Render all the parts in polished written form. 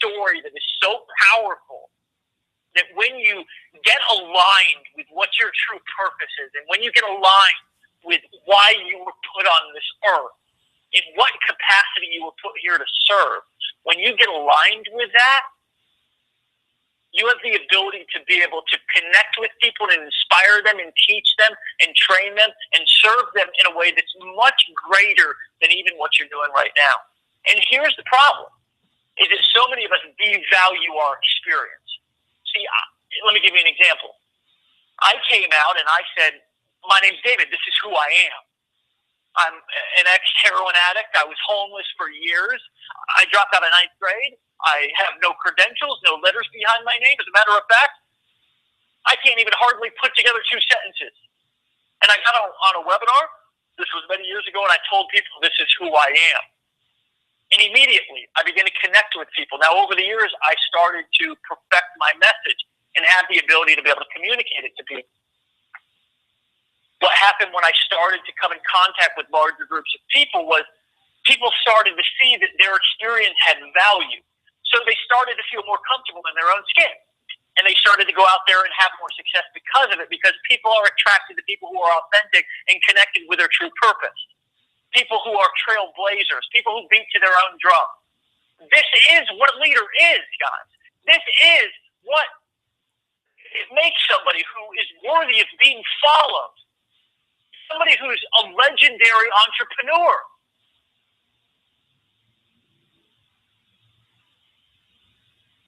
story that is so powerful that when you get aligned with what your true purpose is, and when you get aligned with why you were put on this earth, in what capacity you were put here to serve, when you get aligned with that, you have the ability to be able to connect with people and inspire them and teach them and train them and serve them in a way that's much greater than even what you're doing right now. And here's the problem, is that so many of us devalue our experience. See, let me give you an example. I came out and I said, my name's David, this is who I am. I'm an ex-heroin addict. I was homeless for years. I dropped out of 9th grade. I have no credentials, no letters behind my name. As a matter of fact, I can't even hardly put together 2 sentences. And I got on a webinar, this was many years ago, and I told people this is who I am. And immediately, I began to connect with people. Now, over the years, I started to perfect my message and have the ability to be able to communicate it to people. What happened when I started to come in contact with larger groups of people was people started to see that their experience had value. So they started to feel more comfortable in their own skin. And they started to go out there and have more success because of it, because people are attracted to people who are authentic and connected with their true purpose. People who are trailblazers, people who beat to their own drum. This is what a leader is, guys. This is what it makes somebody who is worthy of being followed. Somebody who's a legendary entrepreneur.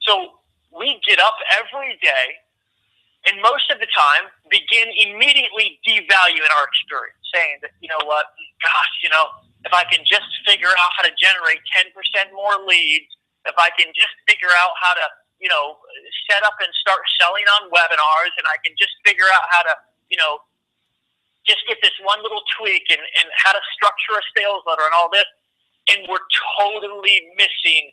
So we get up every day and most of the time begin immediately devaluing our experience, saying that, you know what, gosh, if I can just figure out how to generate 10% more leads, if I can just figure out how to, set up and start selling on webinars, and I can just figure out how to, just get this one little tweak and how to structure a sales letter and all this, and we're totally missing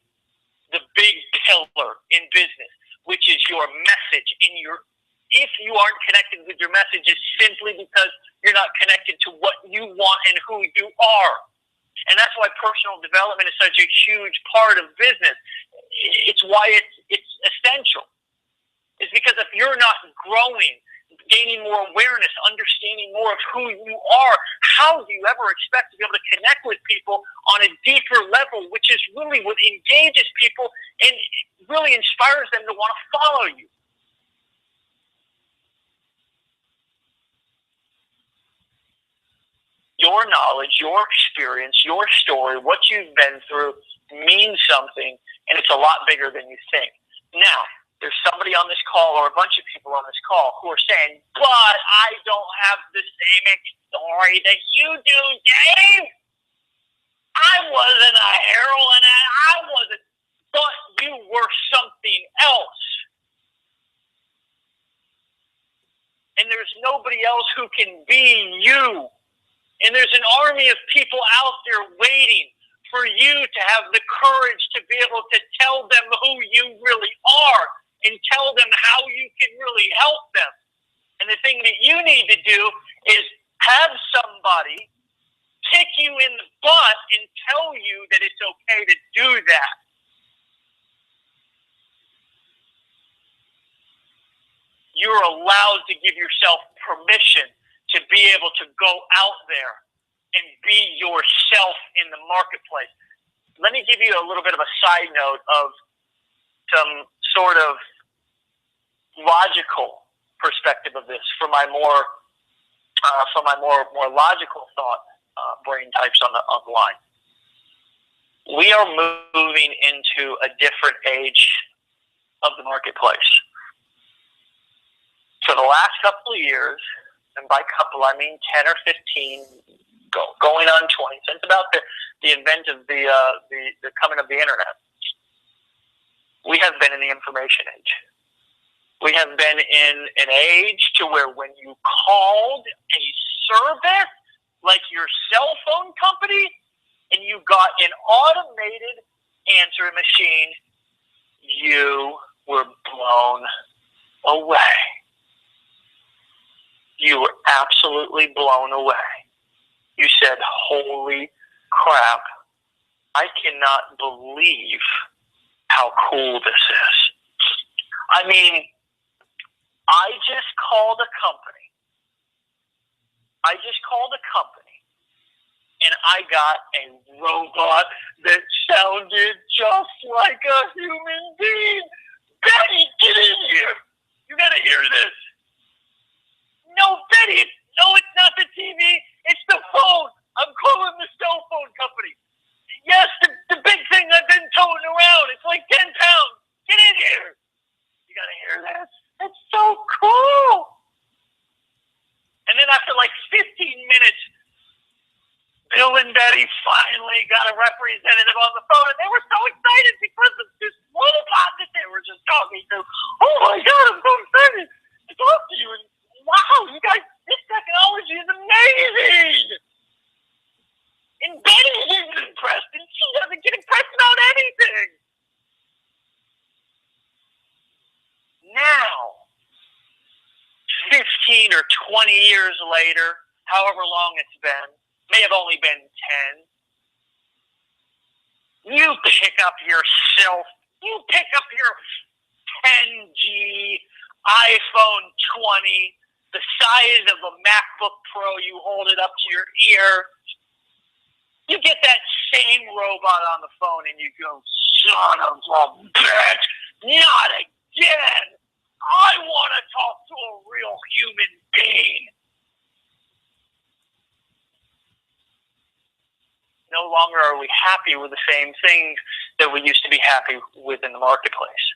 the big pillar in business, which is your message. If you aren't connected with your message, it's simply because you're not connected to what you want and who you are. And that's why personal development is such a huge part of business. It's why it's essential. It's because if you're not growing, gaining more awareness, understanding more of who you are, how do you ever expect to be able to connect with people on a deeper level, which is really what engages people and really inspires them to want to follow you? Your knowledge, your experience, your story, what you've been through means something, and it's a lot bigger than you think. Now, there's somebody on this call or a bunch of people on this call who are saying, but I don't have the same story that you do, Dave. I wasn't a heroin addict. I wasn't, but you were something else. And there's nobody else who can be you. And there's an army of people out there waiting for you to have the courage to be able to tell them who you really are and tell them how you can really help them. And the thing that you need to do is have somebody kick you in the butt and tell you that it's okay to do that. You're allowed to give yourself permission to be able to go out there and be yourself in the marketplace. Let me give you a little bit of a side note of some sort of logical perspective of this for my more logical thought brain types on the line. We are moving into a different age of the marketplace. For the last couple of years, and by couple I mean 10 or 15, going on 20, since about the advent of the coming of the internet, we have been in the information age. We have been in an age to where when you called a service like your cell phone company and you got an automated answering machine, you were blown away. You were absolutely blown away. You said, holy crap, I cannot believe how cool this is. I mean, I just called a company. And I got a robot that sounded just like a human being. Betty, get in here. You gotta hear this. No, Betty, it's not the TV. It's the phone. I'm calling the cell phone company. Yes, the big thing I've been towing around. It's like 10 pounds. Get in here. You gotta hear this. It's so cool. And then after like 15 minutes, Bill and Betty finally got a representative on the phone, and they were so excited because of this robot that they were just talking to. Oh my God, I'm so excited to talk to you. And wow, you guys, this technology is amazing. And Betty's even impressed, and she doesn't get impressed about anything. Now, 15 or 20 years later, however long it's been, may have only been 10, you pick up your 10G iPhone 20, the size of a MacBook Pro, you hold it up to your ear, you get that same robot on the phone and you go, son of a bitch, not again. I want to talk to a real human being. No longer are we happy with the same things that we used to be happy with in the marketplace.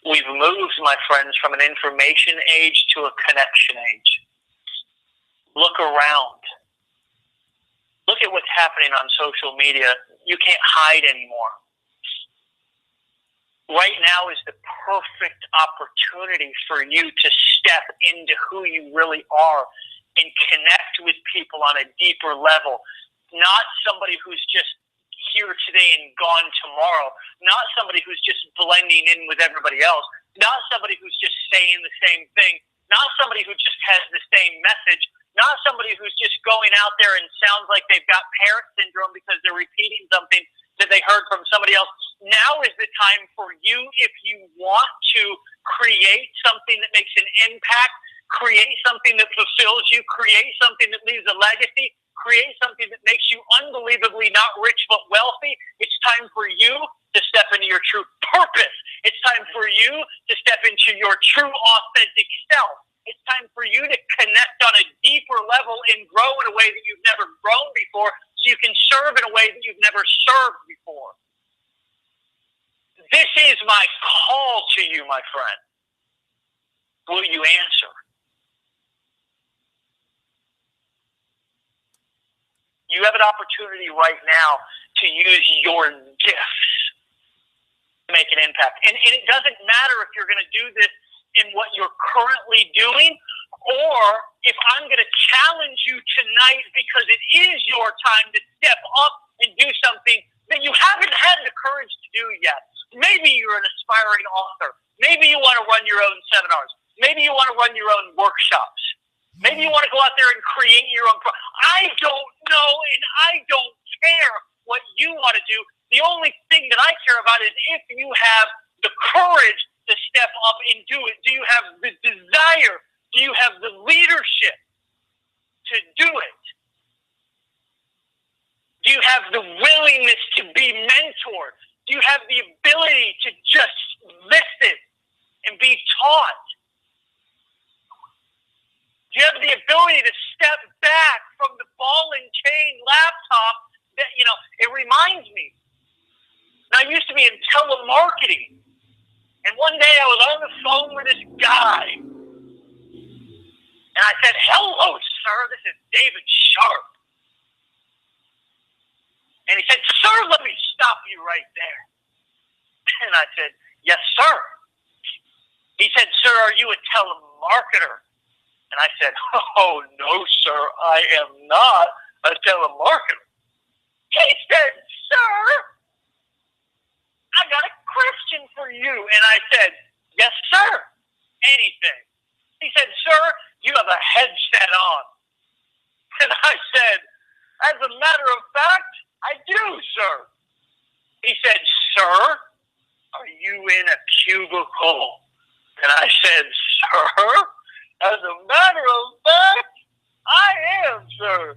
We've moved, my friends, from an information age to a connection age. Look around. Look at what's happening on social media. You can't hide anymore. Right now is the perfect opportunity for you to step into who you really are and connect with people on a deeper level. Not somebody who's just here today and gone tomorrow. Not somebody who's just blending in with everybody else. Not somebody who's just saying the same thing. Not somebody who just has the same message. Not somebody who's just going out there and sounds like they've got parrot syndrome because they're repeating something that they heard from somebody else. Now is the time for you, if you want to create something that makes an impact, create something that fulfills you, create something that leaves a legacy, create something that makes you unbelievably not rich but wealthy. It's time for you to step into your true purpose. It's time for you to step into your true authentic self. It's time for you to connect on a deeper level and grow in a way that you've never grown before, so you can serve in a way that you've never served before. This is my call to you, my friend. Will you answer? You have an opportunity right now to use your gifts to make an impact. And it doesn't matter if you're going to do this in what you're currently doing, or if I'm going to challenge you tonight because it is your time to step up and do something that you haven't had the courage to do yet. Maybe you're an aspiring author. Maybe you want to run your own seminars. Maybe you want to run your own workshops. Maybe you want to go out there and create your own I don't know, and I don't care what you want to do. The only thing that I care about is if you have the courage to step up and do it. Do you have the desire? Do you have the leadership to do it? Do you have the willingness to be mentored? Do you have the ability to just listen and be taught? Do you have the ability to step back from the ball and chain laptop that, it reminds me. Now, I used to be in telemarketing. And one day I was on the phone with this guy. And I said, "Hello, sir. This is David Sharpe." And he said, "Sir, let me stop you right there." And I said, "Yes, sir." He said, "Sir, are you a telemarketer?" And I said, "Oh, no, sir, I am not a telemarketer." He said, "Sir, I got a question for you." And I said, "Yes, sir. Anything." He said, "Sir, you have a headset on." And I said, "As a matter of fact, I do, sir." He said, "Sir, are you in a cubicle?" And I said, "Sir, as a matter of fact, I am, sir."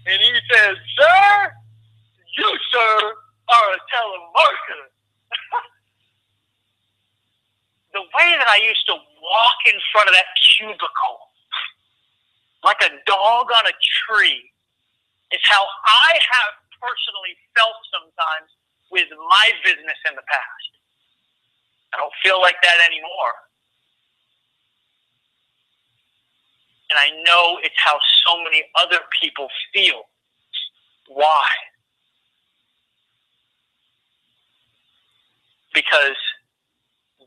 And he said, "Sir, you, sir, are a telemarketer." The way that I used to walk in front of that cubicle, like a dog on a tree, is how I have personally felt sometimes with my business in the past. I don't feel like that anymore. And I know it's how so many other people feel. Why? Because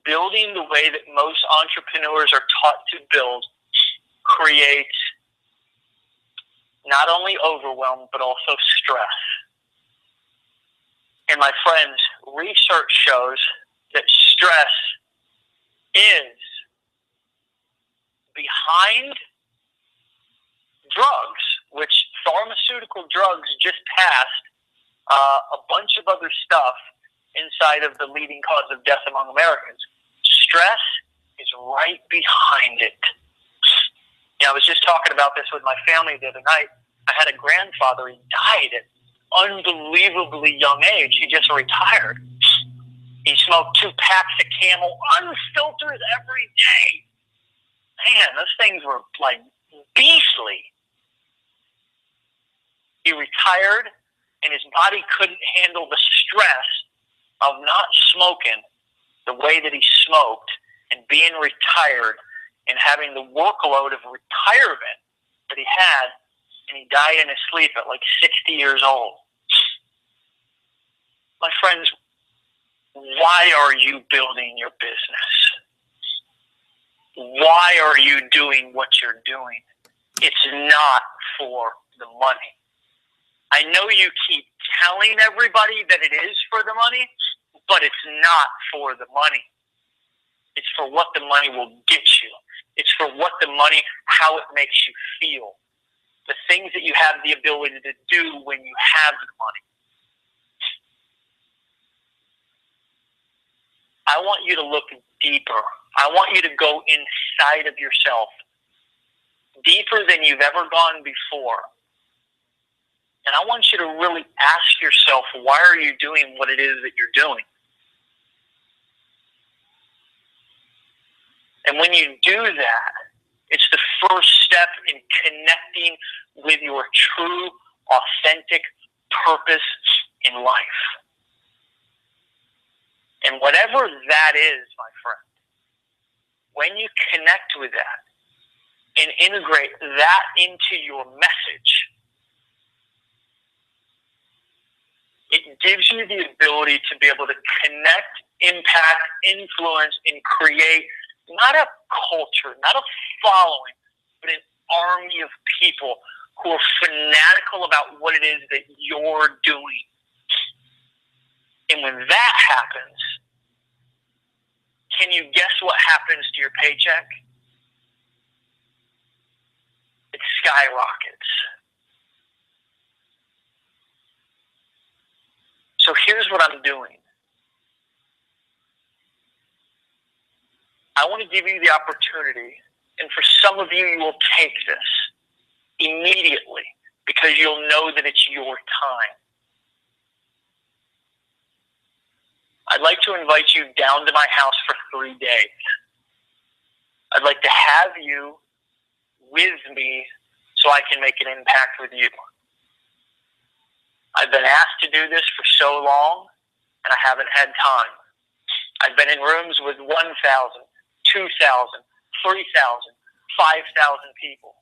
building the way that most entrepreneurs are taught to build creates not only overwhelm, but also stress. And my friends, research shows that stress is behind drugs, which pharmaceutical drugs just passed a bunch of other stuff inside of the leading cause of death among Americans. Stress is right behind it. You know, I was just talking about this with my family the other night. I had a grandfather. He died at unbelievably young age. He just retired. He smoked 2 packs of Camel unfiltered every day. Man, those things were like beastly. He retired, and his body couldn't handle the stress of not smoking the way that he smoked and being retired and having the workload of retirement that he had, and he died in his sleep at like 60 years old. My friends, why are you building your business? Why are you doing what you're doing? It's not for the money. I know you keep telling everybody that it is for the money, but it's not for the money. It's for what the money will get you. It's for what the money, how it makes you feel. The things that you have the ability to do when you have the money. I want you to look deeper. I want you to go inside of yourself, deeper than you've ever gone before. And I want you to really ask yourself, why are you doing what it is that you're doing? And when you do that, it's the first step in connecting with your true, authentic purpose in life. And whatever that is, my friend, when you connect with that and integrate that into your message, it gives you the ability to be able to connect, impact, influence, and create not a culture, not a following, but an army of people who are fanatical about what it is that you're doing. And when that happens, can you guess what happens to your paycheck? It skyrockets. So here's what I'm doing. I want to give you the opportunity, and for some of you, you will take this immediately because you'll know that it's your time. I'd like to invite you down to my house for 3 days. I'd like to have you with me so I can make an impact with you. I've been asked to do this for so long, and I haven't had time. I've been in rooms with 1,000, 2,000, 3,000, 5,000 people.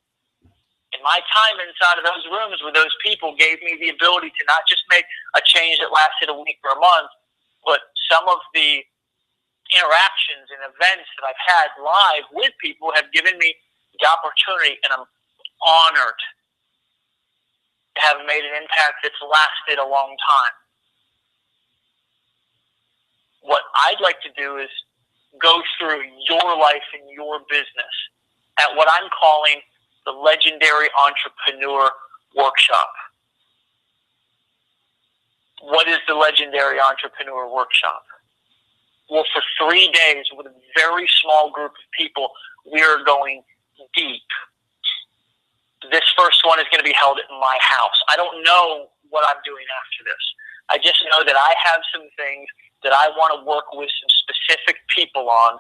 And my time inside of those rooms with those people gave me the ability to not just make a change that lasted a week or a month, but some of the interactions and events that I've had live with people have given me the opportunity, and I'm honored to have made an impact that's lasted a long time. What I'd like to do is go through your life and your business at what I'm calling the Legendary Entrepreneur Workshop. What is the Legendary Entrepreneur Workshop. Well, for 3 days with a very small group of people, we are going deep. This first one is going to be held at my house. I don't know what I'm doing after this. I just know that I have some things that I want to work with some specific people on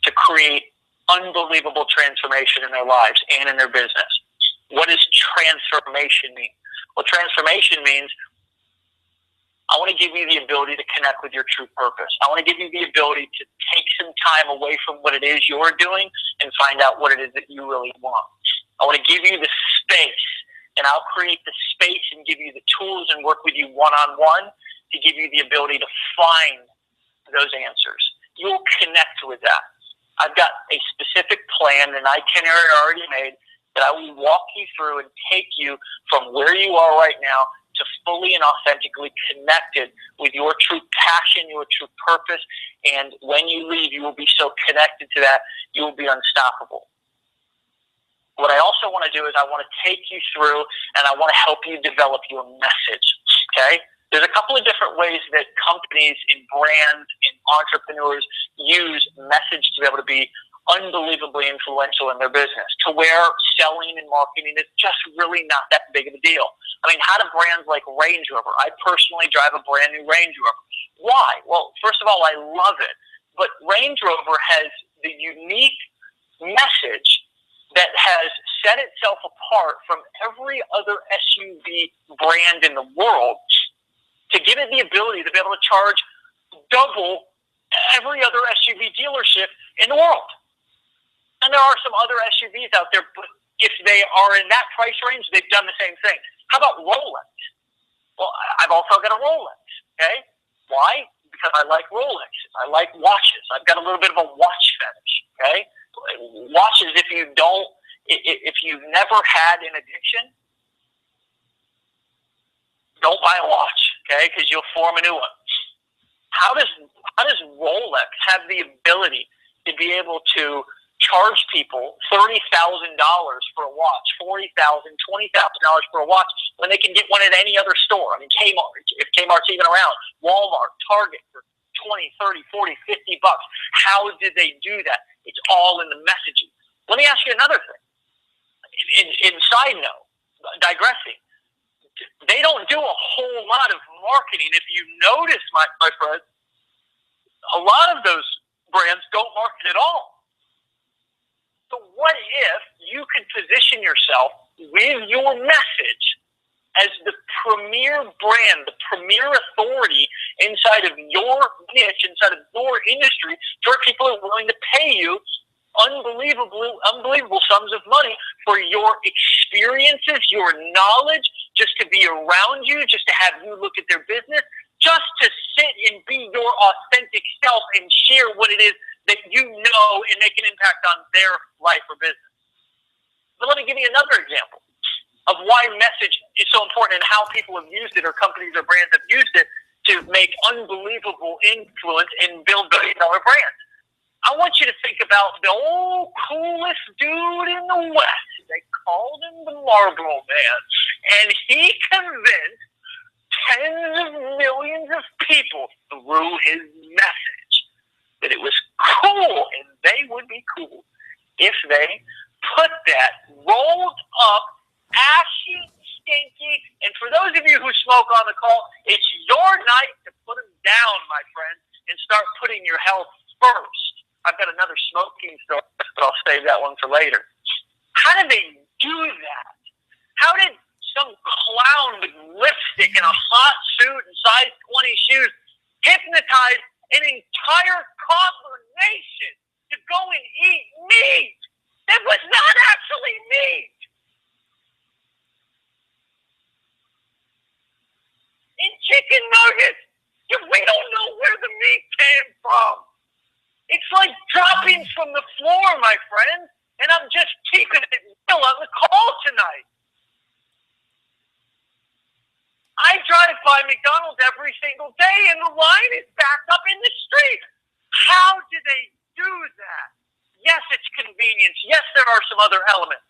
to create unbelievable transformation in their lives and in their business. What does transformation mean? Well, transformation means I want to give you the ability to connect with your true purpose. I want to give you the ability to take some time away from what it is you're doing and find out what it is that you really want. I want to give you the space, and I'll create the space and give you the tools and work with you one-on-one to give you the ability to find those answers. You'll connect with that. I've got a specific plan, an itinerary already made, that I will walk you through and take you from where you are right now to fully and authentically connected with your true passion, your true purpose, and when you leave, you will be so connected to that, you will be unstoppable. What I also want to do is I want to take you through and I want to help you develop your message, okay? There's a couple of different ways that companies and brands and entrepreneurs use message to be able to be unbelievably influential in their business, to where selling and marketing is just really not that big of a deal. I mean, how do brands like Range Rover? I personally drive a brand new Range Rover. Why? Well, first of all, I love it. But Range Rover has the unique message that has set itself apart from every other SUV brand in the world to give it the ability to be able to charge double every other SUV dealership in the world. And there are some other SUVs out there, but if they are in that price range, they've done the same thing. How about Rolex? Well, I've also got a Rolex, okay? Why? Because I like Rolexes. I like watches. I've got a little bit of a watch fetish, okay? Watches, if you've never had an addiction, don't buy a watch, okay? Because you'll form a new one. How does Rolex have the ability to be able to charge people $30,000 for a watch, $40,000, $20,000 for a watch when they can get one at any other store? I mean, Kmart, if Kmart's even around, Walmart, Target for 20, 30, 40, 50 bucks. How did they do that? It's all in the messaging. Let me ask you another thing. In side note, digressing, they don't do a whole lot of marketing. If you notice, my friend, a lot of those brands don't market at all. So what if you could position yourself with your message as the premier brand, the premier authority inside of your niche, inside of your industry, to where people are willing to pay you unbelievable sums of money for your experiences, your knowledge, just to be around you, just to have you look at their business, just to sit and be your authentic self and share what it is that you know and make an impact on their life or business. But let me give you another example of why message is so important and how people have used it, or companies or brands have used it to make unbelievable influence and build billion-dollar brands. I want you to think about the old coolest dude in the West. They called him the Marlboro Man. And he convinced tens of millions of people through his message that it was cool, and they would be cool if they put that rolled up, ashy, stinky, and for those of you who smoke on the call, it's your night to put them down, my friend, and start putting your health first. I've got another smoking story, but I'll save that one for later. How did they do that? How did some clown with lipstick and a hot suit and size 20 shoes hypnotize an entire congregation to go and eat meat that was not actually meat? In chicken nuggets, we don't know where the meat came from. It's like droppings from the floor, my friend, and I'm just keeping it real on the call tonight. I drive by McDonald's every single day, and the line is backed up in the street. How do they do that? Yes, it's convenience. Yes, there are some other elements.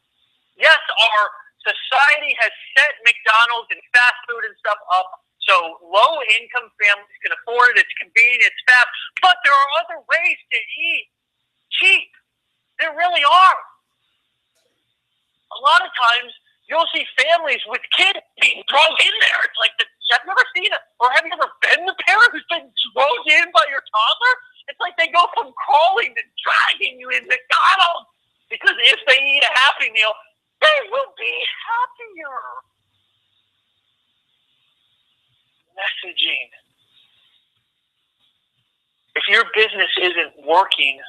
Yes, our society has set McDonald's and fast food and stuff up So low-income families can afford it. It's convenient. It's fast. But there are other ways to eat cheap. There really are. A lot of times, you'll see families with kids being drugged in there. It's like, have you ever seen it? Or have you ever been the parent who's been drugged in by your toddler? It's like they go from crawling to dragging you in McDonald's. Because if they eat a Happy Meal, they will be happier. Messaging. If your business isn't working,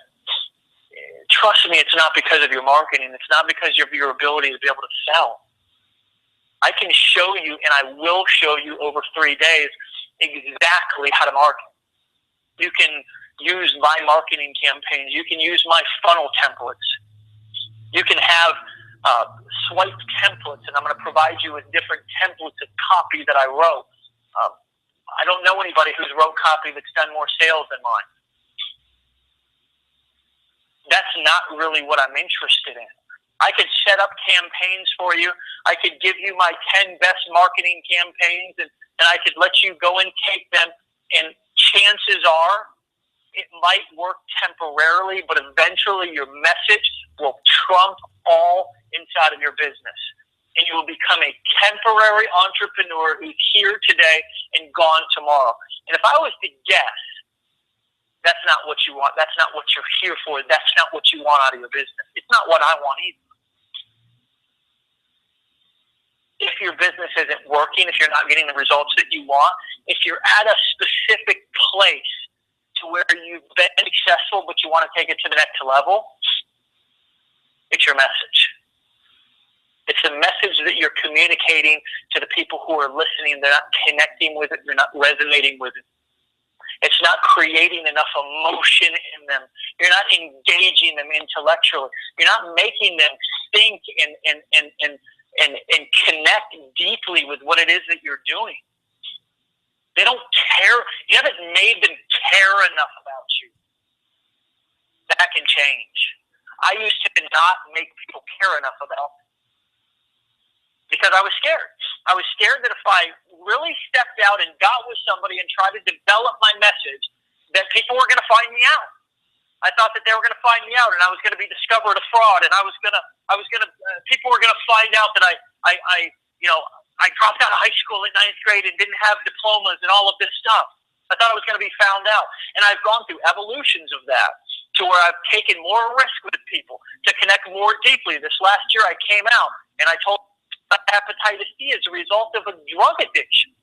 trust me, it's not because of your marketing. It's not because of your ability to be able to sell. I can show you, and I will show you over 3 days, exactly how to market. You can use my marketing campaigns. You can use my funnel templates. You can have swipe templates, and I'm going to provide you with different templates of copy that I wrote. I don't know anybody who's wrote copy that's done more sales than mine. That's not really what I'm interested in. I could set up campaigns for you. I could give you my 10 best marketing campaigns, and I could let you go and take them, and chances are it might work temporarily, but eventually your message will trump all inside of your business. And you will become a temporary entrepreneur who's here today and gone tomorrow. And if I was to guess, that's not what you want. That's not what you're here for. That's not what you want out of your business. It's not what I want either. If your business isn't working, if you're not getting the results that you want, if you're at a specific place to where you've been successful but you want to take it to the next level, it's your message. It's the message that you're communicating to the people who are listening. They're not connecting with it. They're not resonating with it. It's not creating enough emotion in them. You're not engaging them intellectually. You're not making them think and connect deeply with what it is that you're doing. They don't care. You haven't made them care enough about you. That can change. I used to not make people care enough about me because I was scared. I was scared that if I really stepped out and got with somebody and tried to develop my message, that people were going to find me out. I thought that they were going to find me out, and I was going to be discovered a fraud, and people were going to find out that I dropped out of high school in 9th grade and didn't have diplomas and all of this stuff. I thought I was going to be found out, and I've gone through evolutions of that to where I've taken more risk with people to connect more deeply. This last year, I came out and I told hepatitis C as a result of a drug addiction.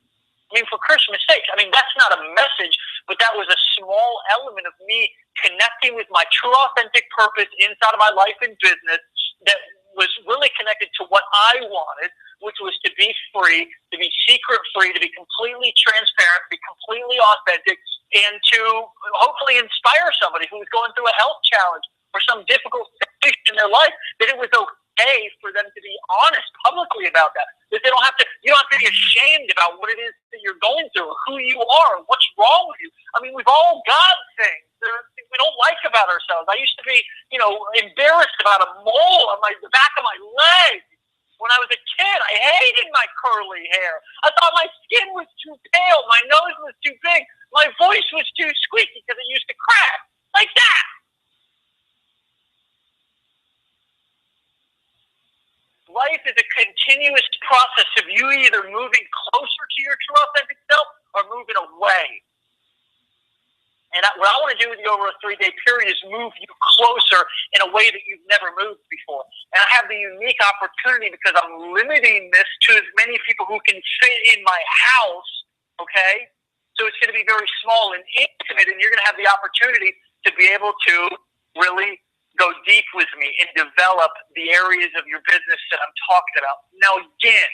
I mean, for Christmas sake, that's not a message, but that was a small element of me connecting with my true, authentic purpose inside of my life and business that was really connected to what I wanted, which was to be free, to be secret-free, to be completely transparent, to be completely authentic, and to hopefully inspire somebody who was going through a health challenge or some difficult situation in their life, that it was okay for them to be honest publicly about that. That you don't have to be ashamed about what it is that you're going through, or who you are, or what's wrong with you. We've all got things we don't like about ourselves. I used to be, embarrassed about a mole on the back of my leg. When I was a kid, I hated my curly hair. I thought my skin was too pale, my nose was too big, my voice was too squeaky because it used to crack. Like that. Life is a continuous process of you either moving closer to your true authentic self or moving away. And what I want to do with you over a 3-day period is move you closer in a way that you've never moved before. And I have the unique opportunity because I'm limiting this to as many people who can fit in my house, okay? So it's going to be very small and intimate, and you're going to have the opportunity to be able to really go deep with me and develop the areas of your business that I'm talking about. Now, again,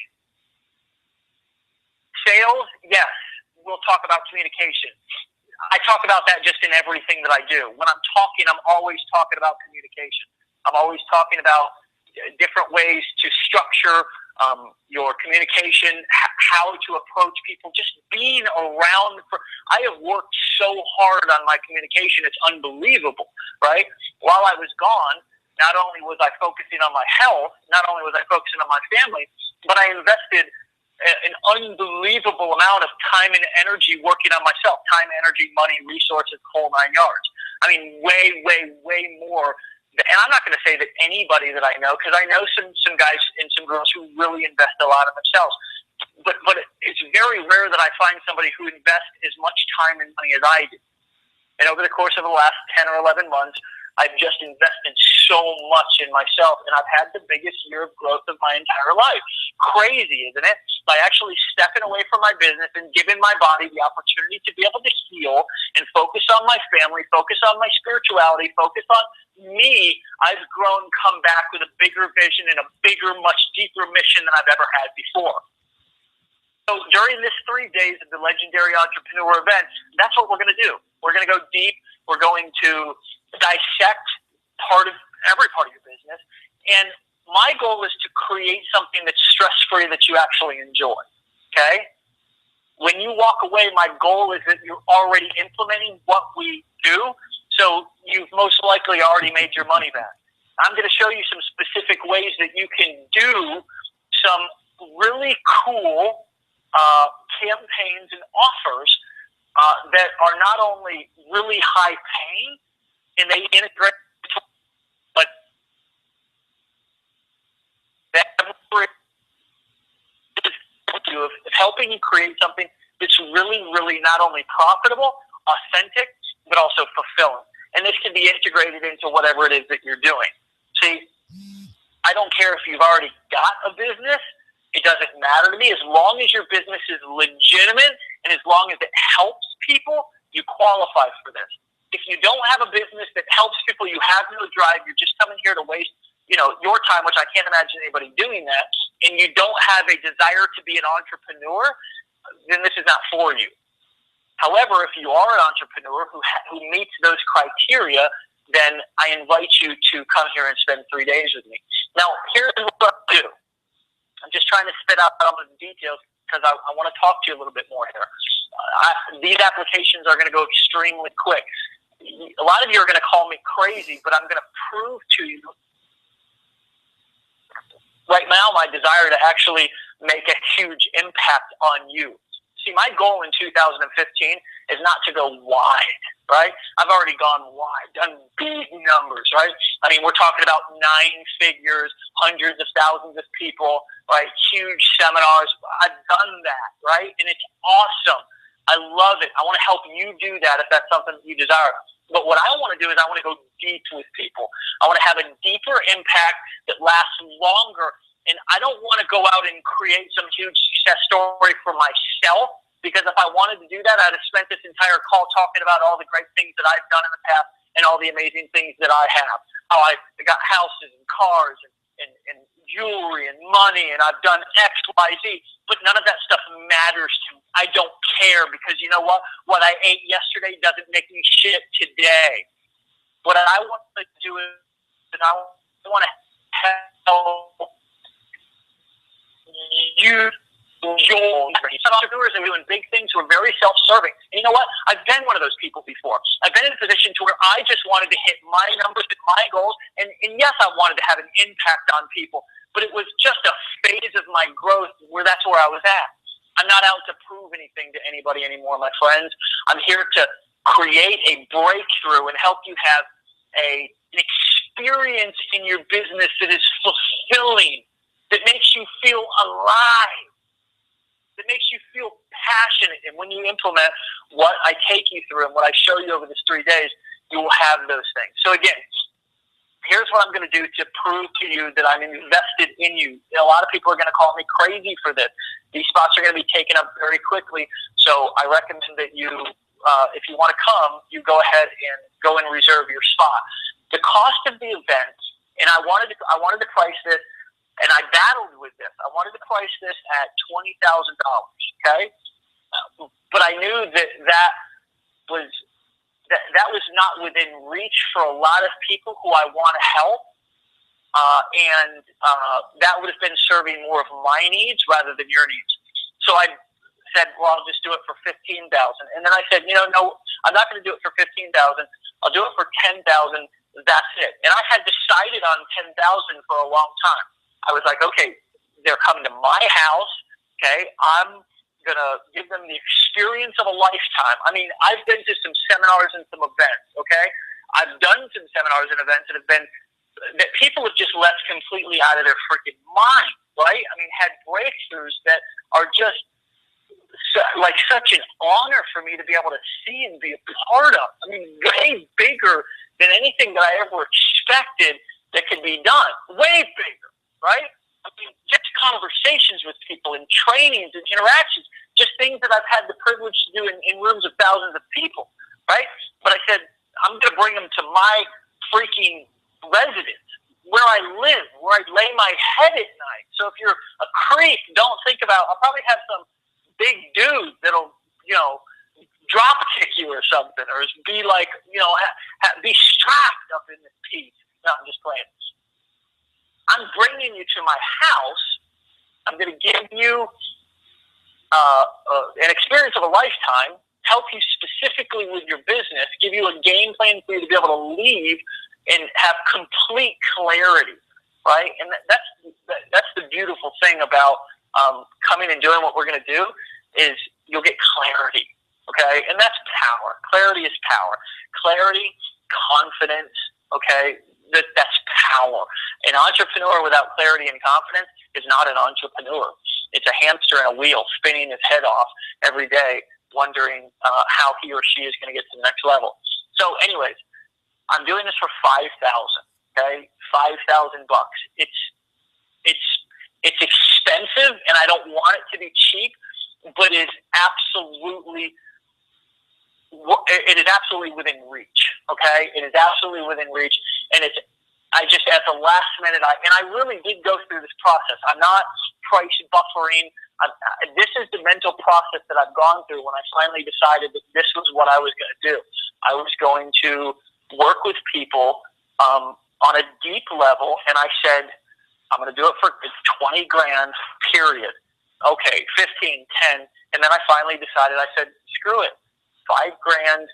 sales, yes, we'll talk about communication. I talk about that just in everything that I do. When I'm talking, I'm always talking about communication. I'm always talking about different ways to structure your communication, how to approach people, just being around. I have worked so hard on my communication, it's unbelievable, right? While I was gone, not only was I focusing on my health, not only was I focusing on my family, but I invested an unbelievable amount of time and energy working on myself. Time, energy, money, resources, whole 9 yards. I mean, way, way, way more. And I'm not going to say that anybody that I know, because I know some guys and some girls who really invest a lot in themselves. But it's very rare that I find somebody who invests as much time and money as I do. And over the course of the last 10 or 11 months, I've just invested so much in myself, and I've had the biggest year of growth of my entire life. Crazy, isn't it? By actually stepping away from my business and giving my body the opportunity to be able to heal and focus on my family, focus on my spirituality, focus on me, I've grown, come back with a bigger vision and a bigger, much deeper mission than I've ever had before. So during this 3 days of the Legendary Entrepreneur event, that's what we're going to do. We're going to go deep. We're going to dissect every part of your business. And my goal is to create something that's stress-free that you actually enjoy. Okay? When you walk away, my goal is that you're already implementing what we do. So you've most likely already made your money back. I'm going to show you some specific ways that you can do some really cool campaigns and offers that are not only really high paying and they integrate, but that of helping you create something that's really, really not only profitable, authentic, but also fulfilling. And this can be integrated into whatever it is that you're doing. See, I don't care if you've already got a business. It doesn't matter to me. As long as your business is legitimate and as long as it helps people, you qualify for this. If you don't have a business that helps people, you have no drive, you're just coming here to waste, your time, which I can't imagine anybody doing that, and you don't have a desire to be an entrepreneur, then this is not for you. However, if you are an entrepreneur who meets those criteria, then I invite you to come here and spend 3 days with me. Now, here's what I do. I'm just trying to spit out some of the details because I want to talk to you a little bit more here. These applications are going to go extremely quick. A lot of you are going to call me crazy, but I'm going to prove to you right now my desire to actually make a huge impact on you. See, my goal in 2015 is not to go wide, right? I've already gone wide, done big numbers, right? I mean, we're talking about 9 figures, hundreds of thousands of people, right? Huge seminars. I've done that, right? And it's awesome. I love it. I want to help you do that if that's something that you desire. But what I want to do is I want to go deep with people. I want to have a deeper impact that lasts longer. And I don't want to go out and create some huge success story for myself, because if I wanted to do that, I'd have spent this entire call talking about all the great things that I've done in the past and all the amazing things that I have. How I got houses and cars and jewelry and money, and I've done X, Y, Z. But none of that stuff matters to me. I don't care, because you know what? What I ate yesterday doesn't make me shit today. What I want to do is I want to help you. Entrepreneurs are doing big things who are very self-serving. And you know what? I've been one of those people before. I've been in a position to where I just wanted to hit my numbers, hit my goals, and yes, I wanted to have an impact on people, but it was just a phase of my growth where that's where I was at. I'm not out to prove anything to anybody anymore, my friends. I'm here to create a breakthrough and help you have an experience in your business that is fulfilling, that makes you feel alive, that makes you feel passionate. And when you implement what I take you through and what I show you over this 3 days, you will have those things. So again, here's what I'm going to do to prove to you that I'm invested in you. A lot of people are going to call me crazy for this. These spots are going to be taken up very quickly. So I recommend that you, if you want to come, you go ahead and go and reserve your spot. The cost of the event, and I wanted to price this, and I battled with this. I wanted to price this at $20,000, okay? But I knew that was not within reach for a lot of people who I want to help, and that would have been serving more of my needs rather than your needs. So I said, well, I'll just do it for $15,000. And then I said, no, I'm not going to do it for $15,000. I'll do it for $10,000. That's it. And I had decided on $10,000 for a long time. I was like, okay, they're coming to my house. Okay, I'm gonna give them the experience of a lifetime. I mean, I've been to some seminars and some events. Okay, I've done some seminars and events that have been that people have just left completely out of their freaking mind. Right? I mean, had breakthroughs that are just like such an honor for me to be able to see and be a part of. I mean, way bigger than anything that I ever expected that could be done. Way bigger, right? I mean, just conversations with people and trainings and interactions, just things that I've had the privilege to do in rooms of thousands of people, right? But I said, I'm going to bring them to my freaking residence, where I live, where I lay my head at night. So if you're a creep, don't think about, I'll probably have some big dude that'll, drop kick you or something, or be like, be strapped up in the piece. No, I'm just playing. I'm bringing you to my house. I'm going to give you an experience of a lifetime, help you specifically with your business, give you a game plan for you to be able to leave and have complete clarity, right? And that's the beautiful thing about coming and doing what we're going to do is you'll get clarity, okay? And that's power. Clarity is power. Clarity, confidence, okay? That's power. An entrepreneur without clarity and confidence is not an entrepreneur. It's a hamster in a wheel spinning his head off every day, wondering how he or she is going to get to the next level. So anyways, I'm doing this for $5,000, okay? $5,000. It's expensive, and I don't want it to be cheap, but it is absolutely within reach, okay? It is absolutely within reach, and I just, at the last minute, I really did go through this process. I'm not price buffering. This is the mental process that I've gone through when I finally decided that this was what I was going to do. I was going to work with people on a deep level, and I said, I'm going to do it for $20,000, period. Okay, 15, 10, and then I finally decided, I said, screw it, $5,000,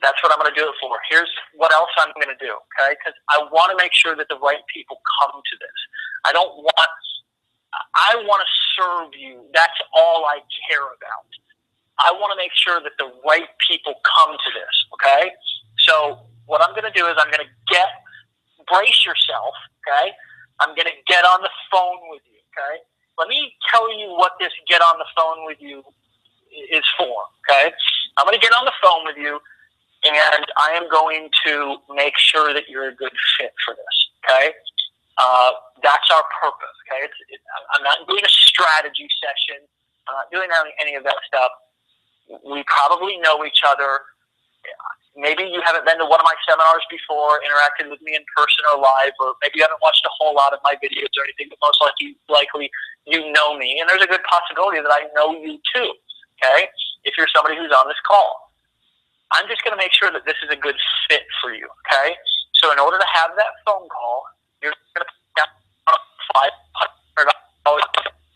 that's what I'm going to do it for. Here's what else I'm going to do, okay? Because I want to make sure that the right people come to this. I want to serve you. That's all I care about. I want to make sure that the right people come to this, okay? So what I'm going to do is I'm going to brace yourself, okay? I'm going to get on the phone with you, okay? Let me tell you what this get on the phone with you is for, okay? I'm going to get on the phone with you, and I am going to make sure that you're a good fit for this, okay? That's our purpose, okay? I'm not doing a strategy session. I'm not doing any of that stuff. We probably know each other. Maybe you haven't been to one of my seminars before, interacted with me in person or live, or maybe you haven't watched a whole lot of my videos or anything, but most likely you know me, and there's a good possibility that I know you too, okay, if you're somebody who's on this call. I'm just going to make sure that this is a good fit for you, okay? So in order to have that phone call, you're going to put down $500,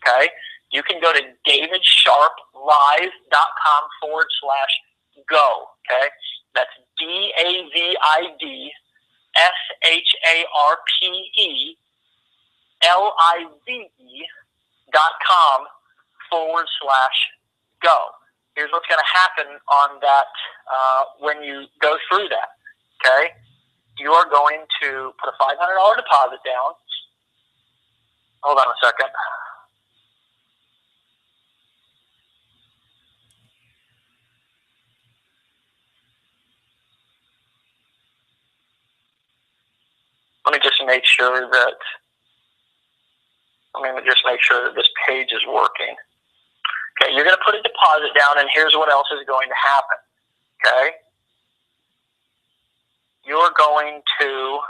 okay? You can go to davidsharpelive.com/go, okay? That's DavidSharpelive.com/go. Here's what's going to happen on that when you go through that, okay? You are going to put a $500 deposit down. Hold on a second. Let me just make sure that this page is working. Okay, you're going to put a deposit down, and here's what else is going to happen. Okay? You're going to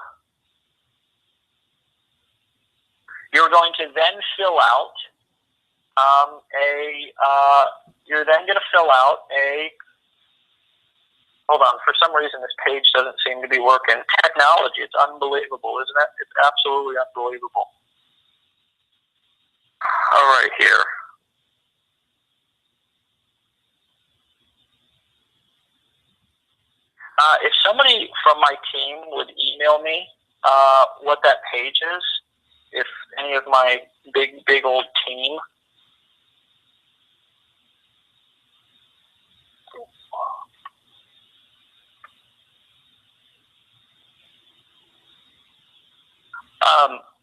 then fill out hold on, for some reason this page doesn't seem to be working. Technology, it's unbelievable, isn't it? It's absolutely unbelievable. All right, here. If somebody from my team would email me what that page is, if any of my big old team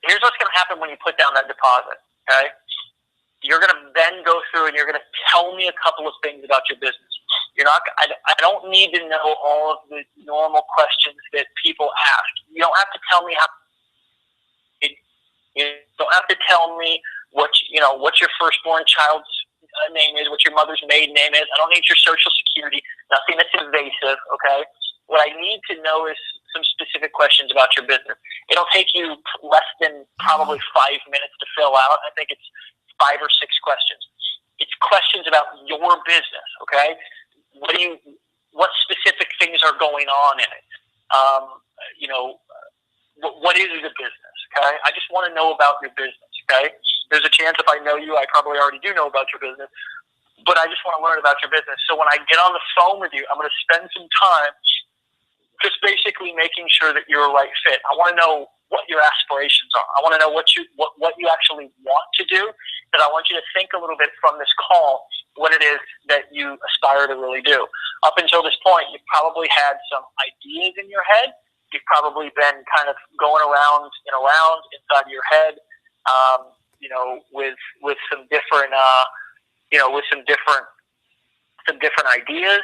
Here's what's going to happen when you put down that deposit, okay? You're going to then go through and you're going to tell me a couple of things about your business. You're not. I don't need to know all of the normal questions that people ask. You don't have to tell me how. You don't have to tell me what your firstborn child's name is, what your mother's maiden name is. I don't need your social security. Nothing that's invasive. Okay. What I need to know is some specific questions about your business. It'll take you less than probably 5 minutes to fill out. I think it's 5 or 6 questions. It's questions about your business. Okay. What specific things are going on in it? What is the business? Okay. I just want to know about your business. Okay. There's a chance if I know you, I probably already do know about your business, but I just want to learn about your business. So when I get on the phone with you, I'm going to spend some time just basically making sure that you're a right fit. I want to know what your aspirations are. I want to know what you actually want to do. And I want you to think a little bit from this call what it is that you aspire to really do. Up until this point, you've probably had some ideas in your head. You've probably been kind of going around and around inside your head, with some different, some different ideas.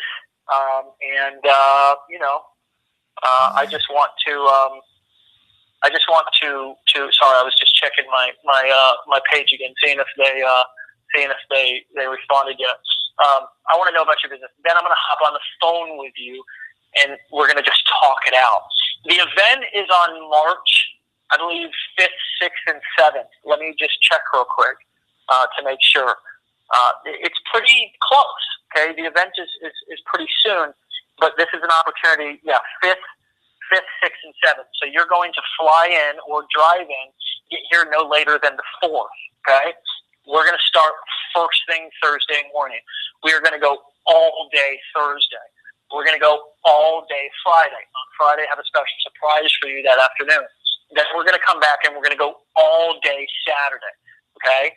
I just want to. Sorry, I was just checking my page again, seeing if they responded yet. I want to know about your business. Then I'm going to hop on the phone with you, and we're going to just talk it out. The event is on March, I believe, 5th, 6th, and 7th. Let me just check real quick to make sure. It's pretty close. Okay, the event is pretty soon, but this is an opportunity. Yeah, 5th, 6th, and 7th. So you're going to fly in or drive in, get here no later than the 4th. Okay, we're going to start first thing Thursday morning. We are going to go all day Thursday. We're going to go all day Friday. On Friday, I have a special surprise for you that afternoon. Then we're going to come back and we're going to go all day Saturday. Okay,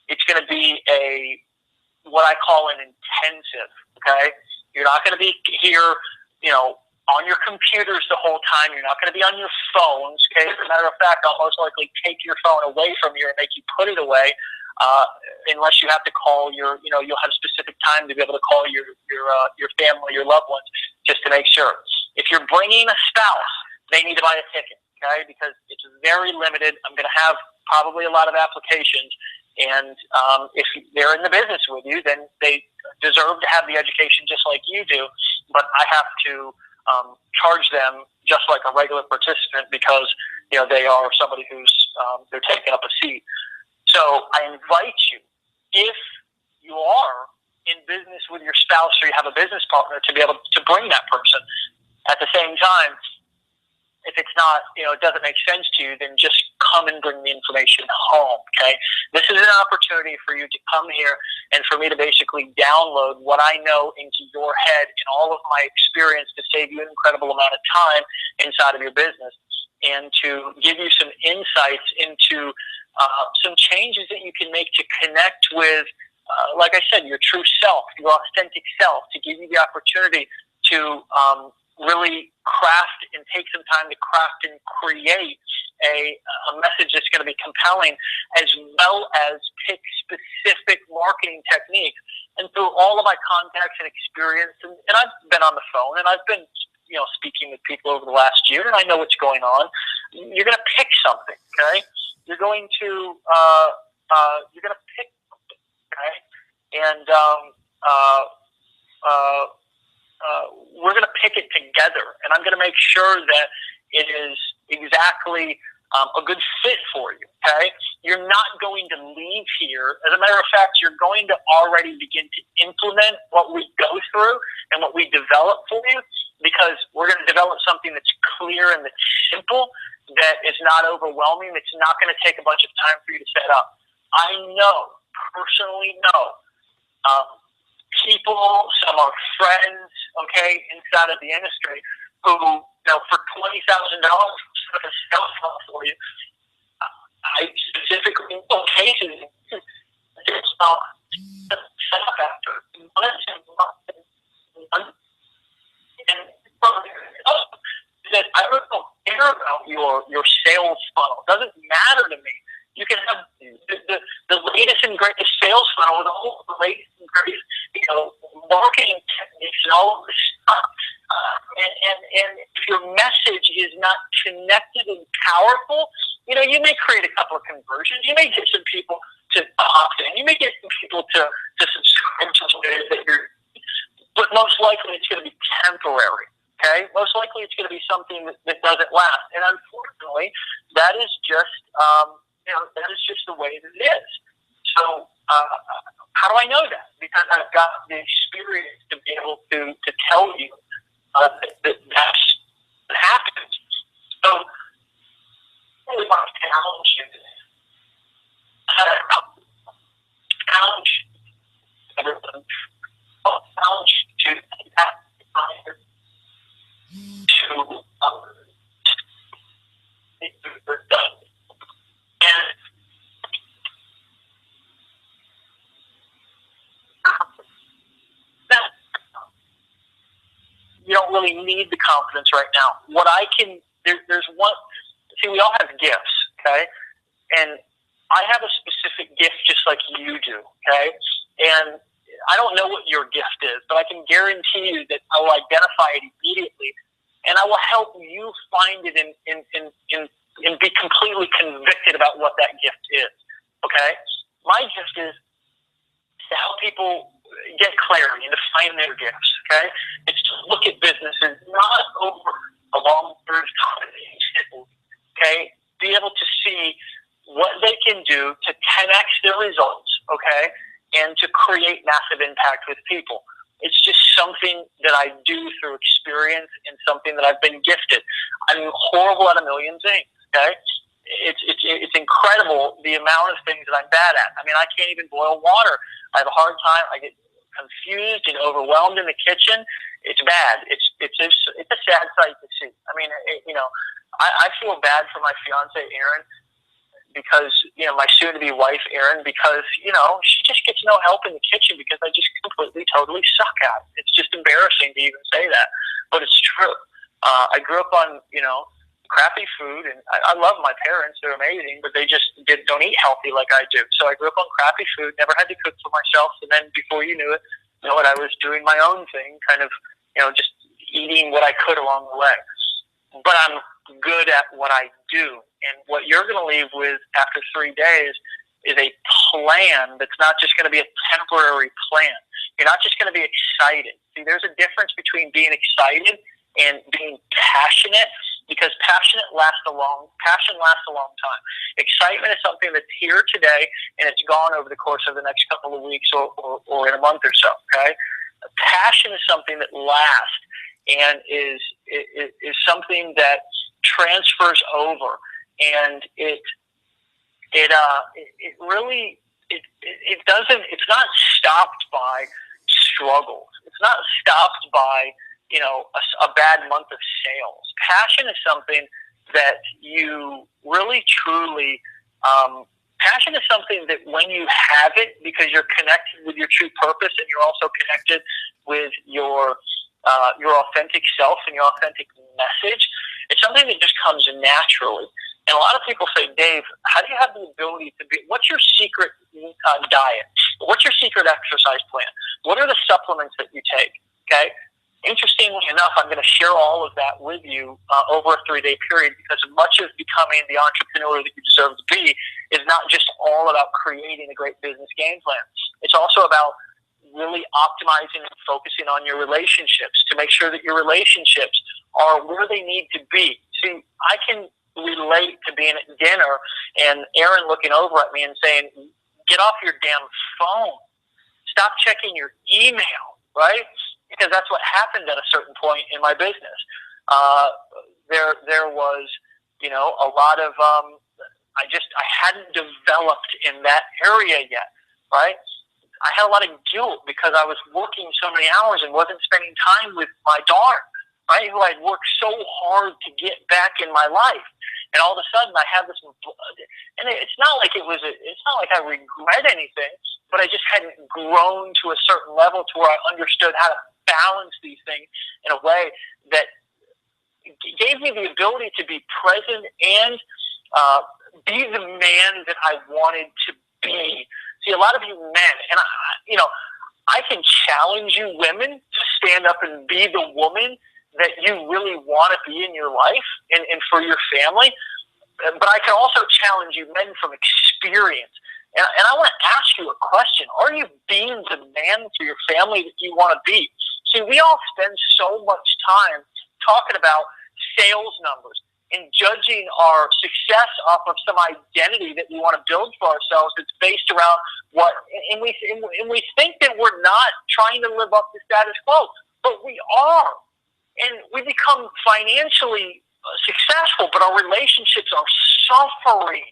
it's going to be what I call an intensive. Okay, you're not going to be here, on your computers the whole time. You're not going to be on your phones. Okay, as a matter of fact, I'll most likely take your phone away from you and make you put it away, unless you have to call you'll have specific time to be able to call your family, your loved ones, just to make sure. If you're bringing a spouse, they need to buy a ticket. Okay, because it's very limited. I'm going to have probably a lot of applications. And if they're in the business with you, then they deserve to have the education just like you do. But I have to charge them just like a regular participant because they are somebody who's they're taking up a seat. So I invite you, if you are in business with your spouse or you have a business partner, to be able to bring that person. At the same time, if it's not, it doesn't make sense to you, then just come and bring the information home, okay? This is an opportunity for you to come here and for me to basically download what I know into your head and all of my experience to save you an incredible amount of time inside of your business and to give you some insights into some changes that you can make to connect with, like I said, your true self, your authentic self, to give you the opportunity to really craft and take some time to craft and create a message that's going to be compelling, as well as pick specific marketing techniques. And through all of my contacts and experience, and I've been on the phone and I've been speaking with people over the last year, and I know what's going on. You're going to pick something, okay? You're going to pick something, okay? And we're going to pick it together, and I'm going to make sure that it is exactly a good fit for you, okay? You're not going to leave here. As a matter of fact, you're going to already begin to implement what we go through and what we develop for you, because we're going to develop something that's clear and that's simple, that is not overwhelming, that's not going to take a bunch of time for you to set up. I personally know, people, some are friends, okay, inside of the industry who, for $20,000 set up a sales funnel for you. I specifically know cases it's not set up after and that I don't care about you your sales funnel. It doesn't matter to me. You can have the latest and greatest sales funnel with all the latest and greatest, marketing techniques and all of this stuff. And if your message is not connected and powerful, you may create a couple of conversions. You may get some people to opt in. You may get some people to subscribe to something that you're, but most likely it's going to be temporary. Okay, most likely it's going to be something that doesn't last, and unfortunately, that is just the way that it is. So, how do I know that? Because I've got the experience to be able to tell you that's what happens. So, I really want to challenge you today. Challenge everyone. Challenge you to you don't really need the confidence right now. There's one, see, we all have gifts, okay? And I have a specific gift just like you do, okay? And I don't know what your gift is, but I can guarantee you that I will identify it immediately, and I will help you find it and be completely convicted about what that gift is, okay? My gift is to help people get clarity and to find their gifts, okay? It's to look at businesses not over a long period of time, okay? Be able to see what they can do to 10x their results, okay? And to create massive impact with people. It's just something that I do through experience and something that I've been gifted. I'm horrible at a million things, okay? It's incredible the amount of things that I'm bad at. I mean, I can't even boil water. I have a hard time. I get confused and overwhelmed in the kitchen. It's bad. It's a sad sight to see. I mean, I feel bad for my fiance, Erin, because, my soon-to-be wife, Erin, because, she just gets no help in the kitchen because I just completely, totally suck at it. It's just embarrassing to even say that, but it's true. I grew up on, crappy food, and I love my parents. They're amazing, but they just don't eat healthy like I do. So I grew up on crappy food, never had to cook for myself, and then before you knew it, I was doing my own thing, kind of, just eating what I could along the way. But I'm good at what I do. And what you're going to leave with after 3 days is a plan that's not just going to be a temporary plan. You're not just going to be excited. See, there's a difference between being excited and being passionate, because passion lasts a long time. Excitement is something that's here today and it's gone over the course of the next couple of weeks or in a month or so. Okay, passion is something that lasts and is something that transfers over, and it really doesn't. It's not stopped by struggles. It's not stopped by a bad month of sales. Passion is something that you really truly. Passion is something that when you have it, because you're connected with your true purpose and you're also connected with your authentic self and your authentic message, it's something that just comes naturally. And a lot of people say, Dave, how do you have the ability to be, what's your secret diet? What's your secret exercise plan? What are the supplements that you take? Okay. Interestingly enough, I'm going to share all of that with you over a 3-day period, because much of becoming the entrepreneur that you deserve to be is not just all about creating a great business game plan. It's also about really optimizing and focusing on your relationships to make sure that your relationships are where they need to be. See, I can relate to being at dinner and Erin looking over at me and saying, get off your damn phone. Stop checking your email, right? Because that's what happened at a certain point in my business. There was, a lot of, I hadn't developed in that area yet, right? I had a lot of guilt because I was working so many hours and wasn't spending time with my daughter, right? Who I'd worked so hard to get back in my life. And all of a sudden I have this, and it's not like I regret anything, but I just hadn't grown to a certain level to where I understood how to balance these things in a way that, gave me the ability to be present and be the man that I wanted to be. See, a lot of you men, and I can challenge you women to stand up and be the woman that you really want to be in your life and for your family. But I can also challenge you men from experience. And I want to ask you a question. Are you being the man for your family that you want to be? See, we all spend so much time talking about sales numbers and judging our success off of some identity that we want to build for ourselves that's based around what, and we think that we're not trying to live up to status quo, but we are. And we become financially successful, but our relationships are suffering.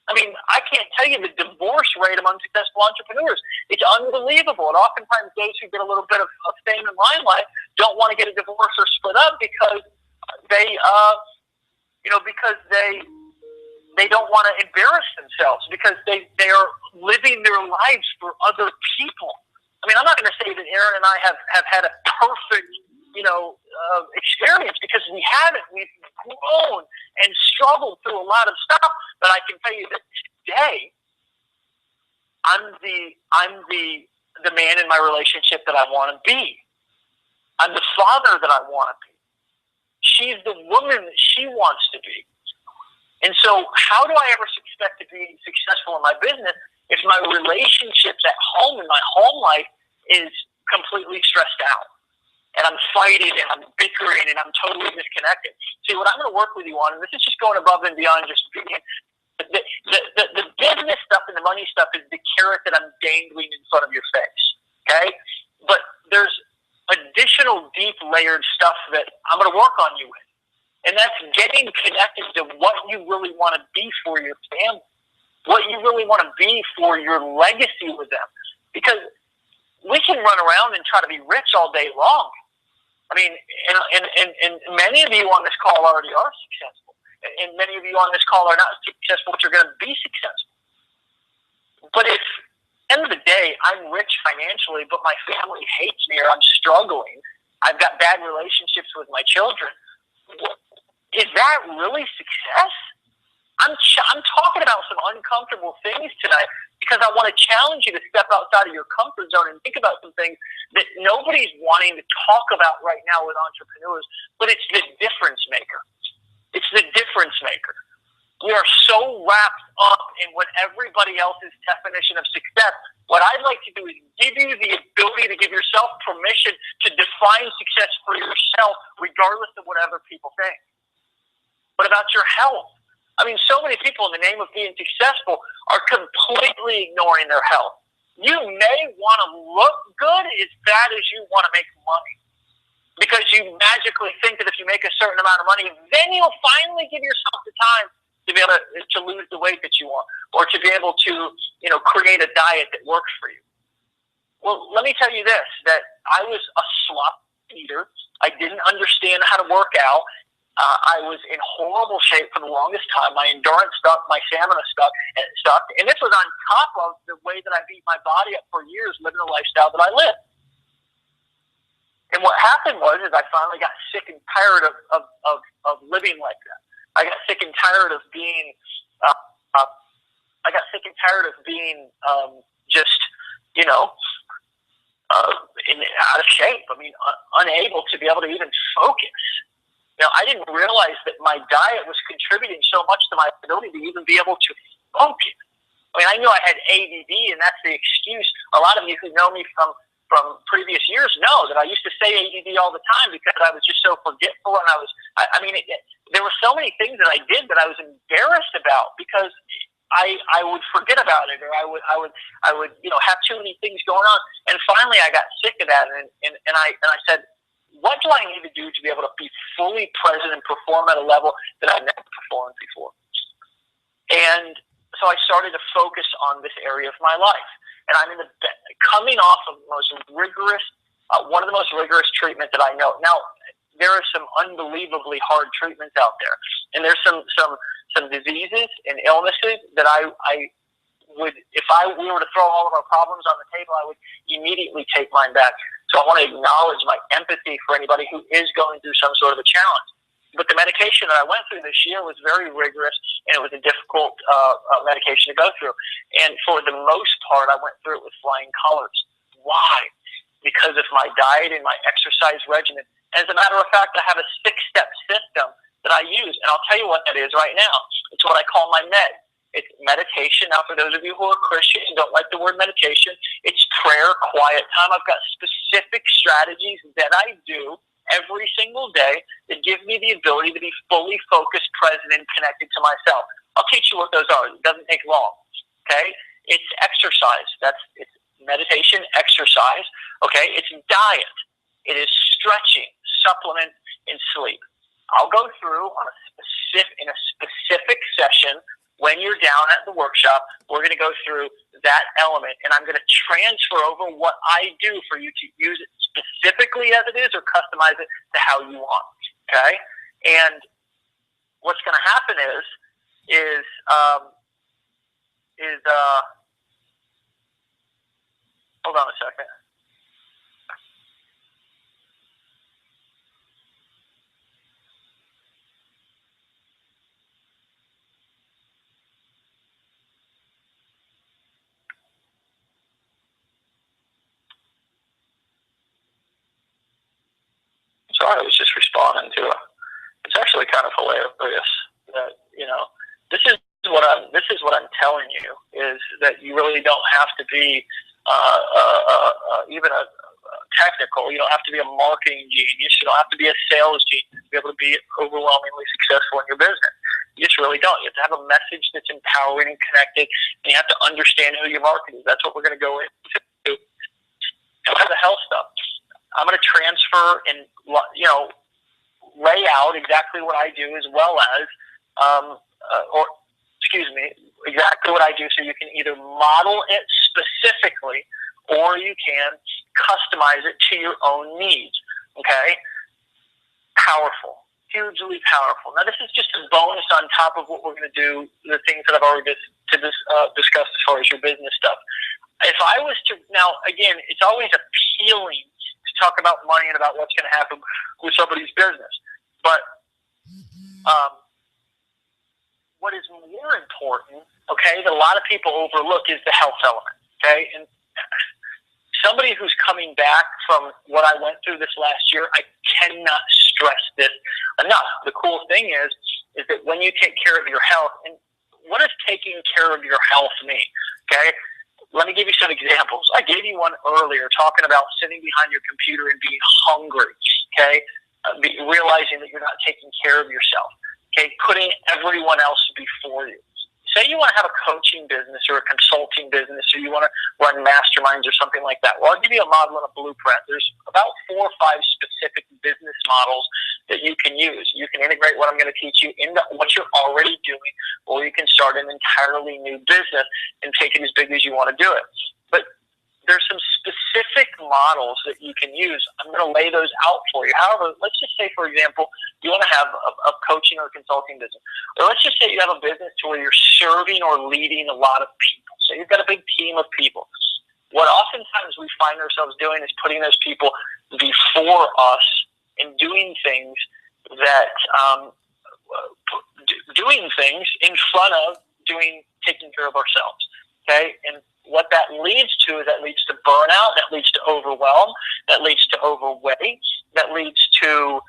I mean, I can't tell you the divorce rate among successful entrepreneurs. It's unbelievable. And oftentimes those who get a little bit of fame and limelight don't want to get a divorce or split up because they don't want to embarrass themselves, because they are living their lives for other people. I mean, I'm not going to say that Aaron and I have had a perfect, experience, because we haven't. We've grown and struggled through a lot of stuff, but I can tell you that today, I'm the man in my relationship that I want to be. I'm the father that I want to be. She's the woman that she wants to be. And so how do I ever expect to be successful in my business if my relationships at home, in my home life, is completely stressed out? And I'm fighting and I'm bickering and I'm totally disconnected. See, what I'm going to work with you on, and this is just going above and beyond just being, the business stuff and the money stuff is the carrot that I'm dangling in front of your face, okay? But there's additional deep layered stuff that I'm going to work on you with. And that's getting connected to what you really want to be for your family, what you really want to be for your legacy with them. Because we can run around and try to be rich all day long. I mean, and many of you on this call already are successful. And many of you on this call are not successful, but you're going to be successful. But if, at the end of the day, I'm rich financially, but my family hates me, or I'm struggling, I've got bad relationships with my children, is that really success? I'm talking about some uncomfortable things tonight because I want to challenge you to step outside of your comfort zone and think about some things that nobody's wanting to talk about right now with entrepreneurs, but it's the difference maker. It's the difference maker. We are so wrapped up in what everybody else's definition of success. What I'd like to do is give you the ability to give yourself permission to define success for yourself, regardless of what other people think. What about your health? I mean, so many people in the name of being successful are completely ignoring their health. You may want to look good as bad as you want to make money, because you magically think that if you make a certain amount of money, then you'll finally give yourself the time to be able to lose the weight that you want, or to be able to, create a diet that works for you. Well, let me tell you this, that I was a slop eater. I didn't understand how to work out. I was in horrible shape for the longest time. My endurance stuck, my stamina stuck, and this was on top of the way that I beat my body up for years, living the lifestyle that I lived. And what happened was I finally got sick and tired of living like that. I got sick and tired of being out of shape. I mean, unable to be able to even focus. I didn't realize that my diet was contributing so much to my ability to even be able to focus. I mean, I knew I had ADD, and that's the excuse. A lot of you who know me from previous years know that I used to say ADD all the time because I was just so forgetful, and there were so many things that I did that I was embarrassed about because I would forget about it, or I would have too many things going on. And finally, I got sick of that, and I said, what do I need to do to be able to be fully present and perform at a level that I've never performed before? And so I started to focus on this area of my life. And I'm coming off of the most rigorous, one of the most rigorous treatment that I know. Now, there are some unbelievably hard treatments out there. And there's some diseases and illnesses that I would, if we were to throw all of our problems on the table, I would immediately take mine back. So I want to acknowledge my empathy for anybody who is going through some sort of a challenge. But the medication that I went through this year was very rigorous, and it was a difficult medication to go through. And for the most part, I went through it with flying colors. Why? Because of my diet and my exercise regimen. As a matter of fact, I have a 6-step system that I use, and I'll tell you what that is right now. It's what I call my med. It's meditation. Now, for those of you who are Christian and don't like the word meditation, it's prayer, quiet time. I've got specific strategies that I do every single day that give me the ability to be fully focused, present, and connected to myself. I'll teach you what those are. It doesn't take long. Okay? It's exercise. It's meditation, exercise. Okay? It's diet. It is stretching, supplement, and sleep. I'll go through in a specific session. When you're down at the workshop, we're going to go through that element, and I'm going to transfer over what I do for you to use it specifically as it is, or customize it to how you want. Okay? And what's going to happen is hold on a second. Sorry, I was just responding to it. It's actually kind of hilarious that, this is what I'm telling you, is that you really don't have to be even a technical. You don't have to be a marketing genius. You don't have to be a sales genius to be able to be overwhelmingly successful in your business. You just really don't. You have to have a message that's empowering and connected, and you have to understand who your market is. That's what we're going to go into. And the health stuff, I'm going to transfer and lay out exactly what I do, as well as exactly what I do, so you can either model it specifically or you can customize it to your own needs. Okay? Powerful. Hugely powerful. Now, this is just a bonus on top of what we're going to do, the things that I've already discussed as far as your business stuff. If I was to, now, again, it's always appealing to talk about money and about what's going to happen with somebody's business. But what is more important, okay, that a lot of people overlook, is the health element, okay? And somebody who's coming back from what I went through this last year, I cannot stress this enough. The cool thing is that when you take care of your health, and what does taking care of your health mean, okay? Let me give you some examples. I gave you one earlier, talking about sitting behind your computer and being hungry, okay? Realizing that you're not taking care of yourself, okay? Putting everyone else before you. Say you want to have a coaching business or a consulting business, or you want to run masterminds or something like that. Well, I'll give you a model and a blueprint. There's about 4 or 5 specific business models that you can use. You can integrate what I'm going to teach you into what you're already doing, or you can start an entirely new business and take it as big as you want to do it. But there's some specific models that you can use. I'm going to lay those out for you. However, let's just say, for example, you want to have a coaching or consulting business. Or let's just say you have a business to where you're serving or leading a lot of people. So you've got a big team of people. What oftentimes we find ourselves doing is putting those people before us and doing things that, doing things in front of taking care of ourselves. Okay? And what that leads to is that leads to burnout, that leads to overwhelm, that leads to overweight, that leads to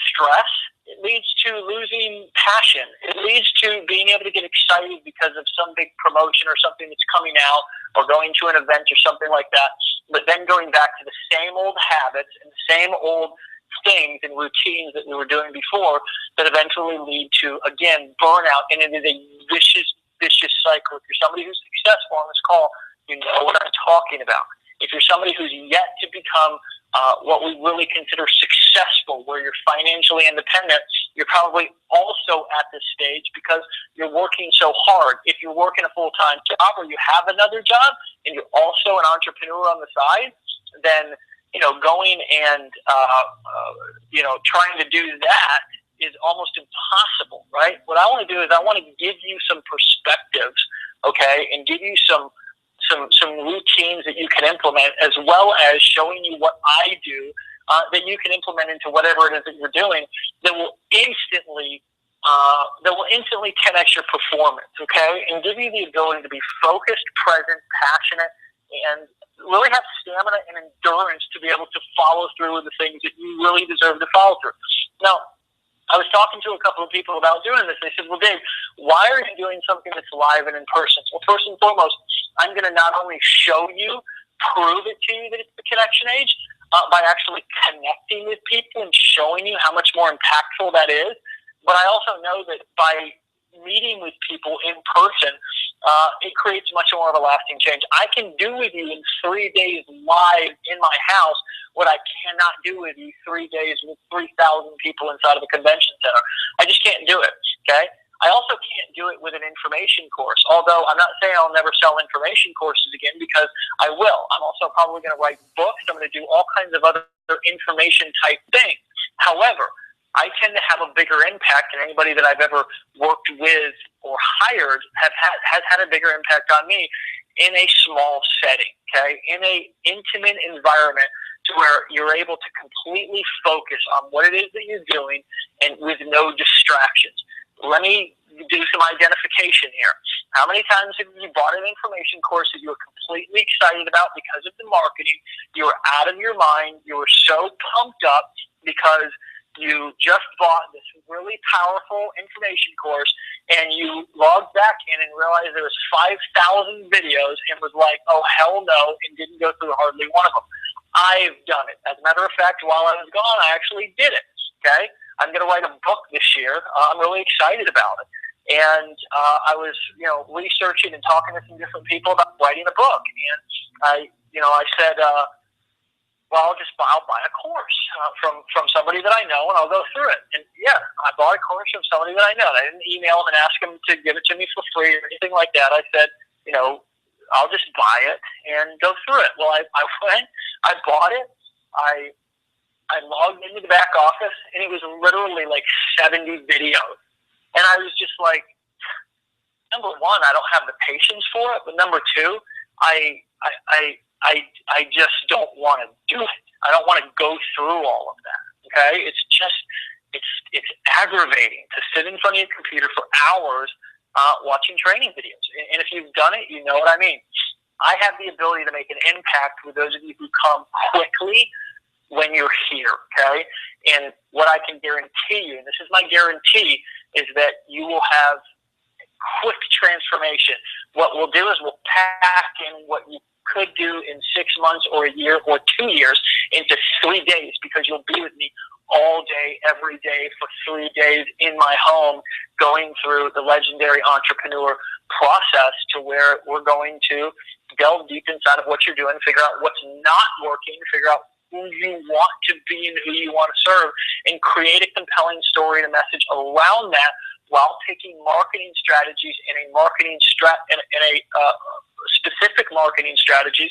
stress, it leads to losing passion, it leads to being able to get excited because of some big promotion or something that's coming out, or going to an event or something like that, but then going back to the same old habits and the same old things and routines that we were doing before, that eventually lead to, again, burnout. And it is a vicious cycle. If you're somebody who's successful on this call, you know what I'm talking about. If you're somebody who's yet to become what we really consider successful, where you're financially independent, you're probably also at this stage because you're working so hard. If you're working a full-time job, or you have another job and you're also an entrepreneur on the side, then going and trying to do that is almost impossible, right? What I want to do is I want to give you some perspectives, okay, and give you some routines that you can implement, as well as showing you what I do that you can implement into whatever it is that you're doing that will instantly 10x your performance, okay, and give you the ability to be focused, present, passionate, and really have stamina and endurance to be able to follow through with the things that you really deserve to follow through. Now, I was talking to a couple of people about doing this. They said, well, Dave, why are you doing something that's live and in person? Well, first and foremost, I'm going to not only show you, prove it to you that it's the connection age, by actually connecting with people and showing you how much more impactful that is. But I also know that by meeting with people in person, it creates much more of a lasting change. I can do with you in 3 days live in my house what I cannot do with you 3 days with 3,000 people inside of a convention center. I just can't do it, okay? I also can't do it with an information course, although I'm not saying I'll never sell information courses again, because I will. I'm also probably going to write books. I'm going to do all kinds of other information-type things. However, I tend to have a bigger impact than anybody that I've ever worked with or hired has had a bigger impact on me in a small setting, okay, in a intimate environment to where you're able to completely focus on what it is that you're doing and with no distractions. Let me do some identification here. How many times have you bought an information course that you were completely excited about because of the marketing? You were out of your mind. You were so pumped up because you just bought this really powerful information course, and you logged back in and realized there was 5,000 videos and was like, oh, hell no, and didn't go through hardly one of them. I've done it. As a matter of fact, while I was gone, I actually did it, okay? I'm going to write a book this year. I'm really excited about it. And I was, researching and talking to some different people about writing a book. And I said, well, I'll buy a course from somebody that I know, and I'll go through it. And yeah, I bought a course from somebody that I know. I didn't email them and ask them to give it to me for free or anything like that. I said, I'll just buy it and go through it. Well, I went, I bought it, I logged into the back office, and it was literally like 70 videos. And I was just like, number one, I don't have the patience for it, but number two, I just don't want to do it. I don't want to go through all of that. Okay, it's aggravating to sit in front of your computer for hours watching training videos. And if you've done it, you know what I mean. I have the ability to make an impact with those of you who come quickly when you're here. Okay, and what I can guarantee you, and this is my guarantee, is that you will have quick transformation. What we'll do is we'll pack in what you could do in 6 months or a year or 2 years into 3 days, because you'll be with me all day, every day for 3 days in my home, going through the legendary entrepreneur process to where we're going to delve deep inside of what you're doing, figure out what's not working, figure out who you want to be and who you want to serve, and create a compelling story and a message around that, while taking marketing strategies and specific marketing strategies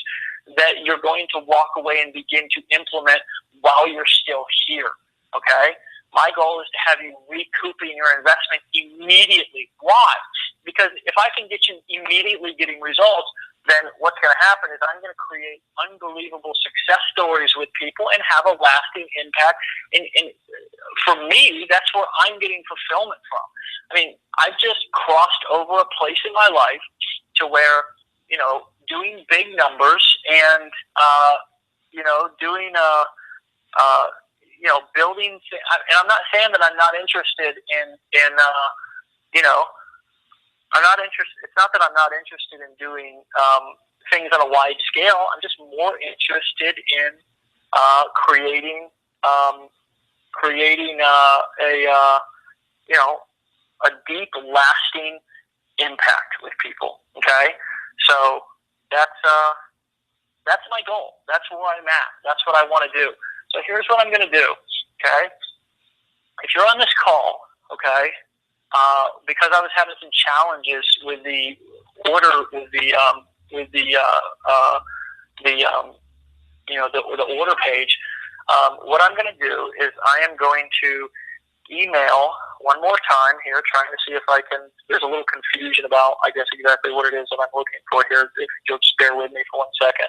that you're going to walk away and begin to implement while you're still here. Okay? My goal is to have you recouping your investment immediately. Why? Because if I can get you immediately getting results, then what's going to happen is I'm going to create unbelievable success stories with people and have a lasting impact. And for me, that's where I'm getting fulfillment from. I mean, I've just crossed over a place in my life to where, doing big numbers and, doing, building, and I'm not saying that I'm not interested in I'm not interested. It's not that I'm not interested in doing things on a wide scale. I'm just more interested in creating a deep, lasting impact with people. Okay, so that's my goal. That's where I'm at. That's what I want to do. So here's what I'm going to do. Okay, if you're on this call, okay. Because I was having some challenges with the order, the order page. What I'm going to do is I am going to email one more time here, trying to see if I can. There's a little confusion about, I guess, exactly what it is that I'm looking for here. If you'll just bear with me for 1 second.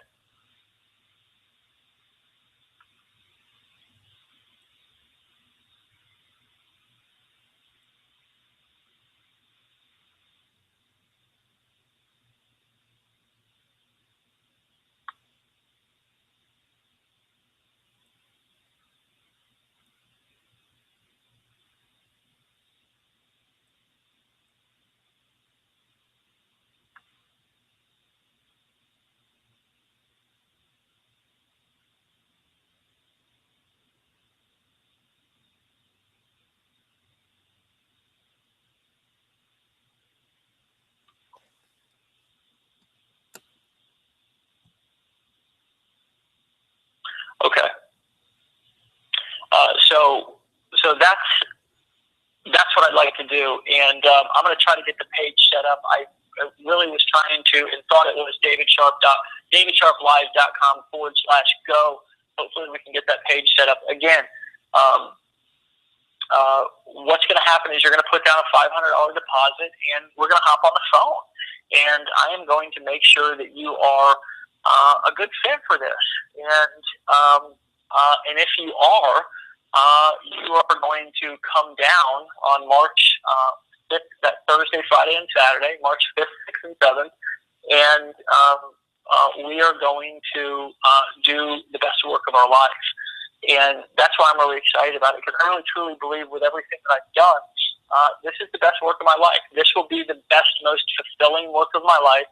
so that's what I'd like to do, and I'm going to try to get the page set up. I really was trying to and thought it was davidsharplive.com/go. Hopefully we can get that page set up. Again, what's going to happen is you're going to put down a $500 deposit, and we're going to hop on the phone, and I am going to make sure that you are a good fit for this. And if you are going to come down on March 5th, that Thursday, Friday, and Saturday, March 5th, 6th, and 7th, and we are going to do the best work of our life. And that's why I'm really excited about it, because I really truly believe with everything that I've done, this is the best work of my life. This will be the best, most fulfilling work of my life.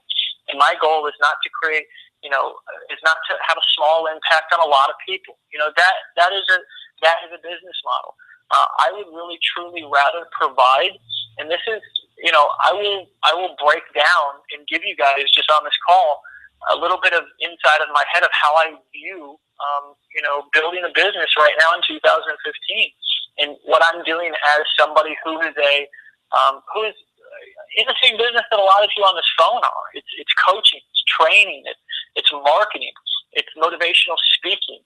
And my goal is not to create, is not to have a small impact on a lot of people. That is a business model. I would really truly rather provide, and this is, I will break down and give you guys just on this call a little bit of insight in my head of how I view, building a business right now in 2015, and what I'm doing as somebody who is who is in the same business that a lot of you on this phone are. It's coaching, it's training, it's marketing, it's motivational speaking.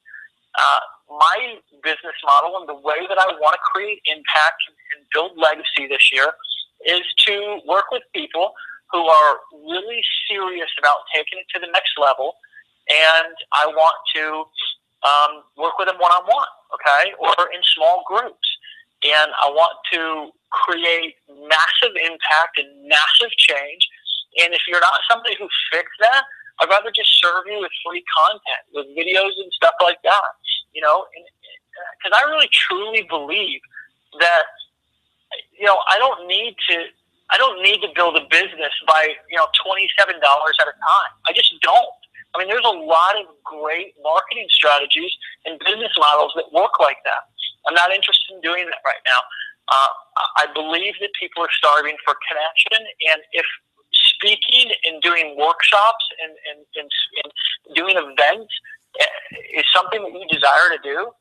My business model and the way that I want to create impact and build legacy this year is to work with people who are really serious about taking it to the next level, and I want to work with them one-on-one, okay, or in small groups. And I want to create massive impact and massive change. And if you're not somebody who fits that, I'd rather just serve you with free content, with videos and stuff like that, because I really truly believe that, I don't need to build a business by, $27 at a time. I just don't. I mean, there's a lot of great marketing strategies and business models that work like that. I'm not interested in doing that right now. I believe that people are starving for connection, and if speaking and doing workshops and doing events is something that you desire to do,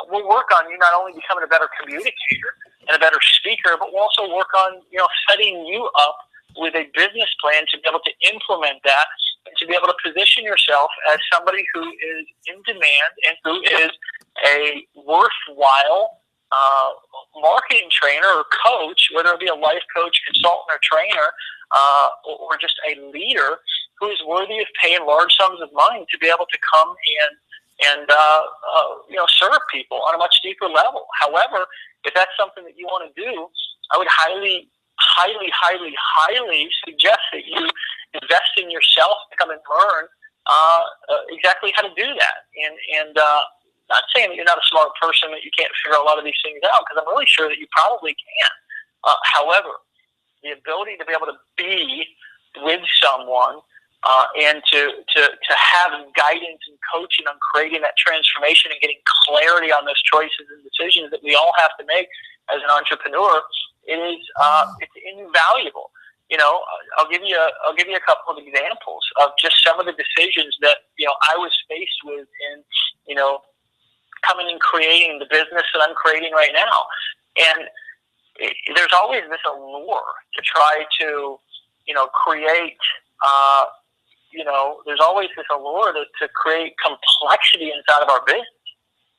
we'll work on you not only becoming a better communicator and a better speaker, but we'll also work on, setting you up with a business plan to be able to implement that and to be able to position yourself as somebody who is in demand and who is a worthwhile marketing trainer or coach, whether it be a life coach, consultant, or trainer, or just a leader who is worthy of paying large sums of money to be able to come and serve people on a much deeper level. However, if that's something that you want to do, I would highly suggest that you invest in yourself to come and learn exactly how to do that. And not saying that you're not a smart person, that you can't figure a lot of these things out, because I'm really sure that you probably can. However, the ability to be able to be with someone and to have guidance and coaching on creating that transformation and getting clarity on those choices and decisions that we all have to make as an entrepreneur, it's invaluable. I'll give you a couple of examples of just some of the decisions that I was faced with in coming and creating the business that I'm creating right now. And there's always this allure to try to create. There's always this allure to create complexity inside of our business.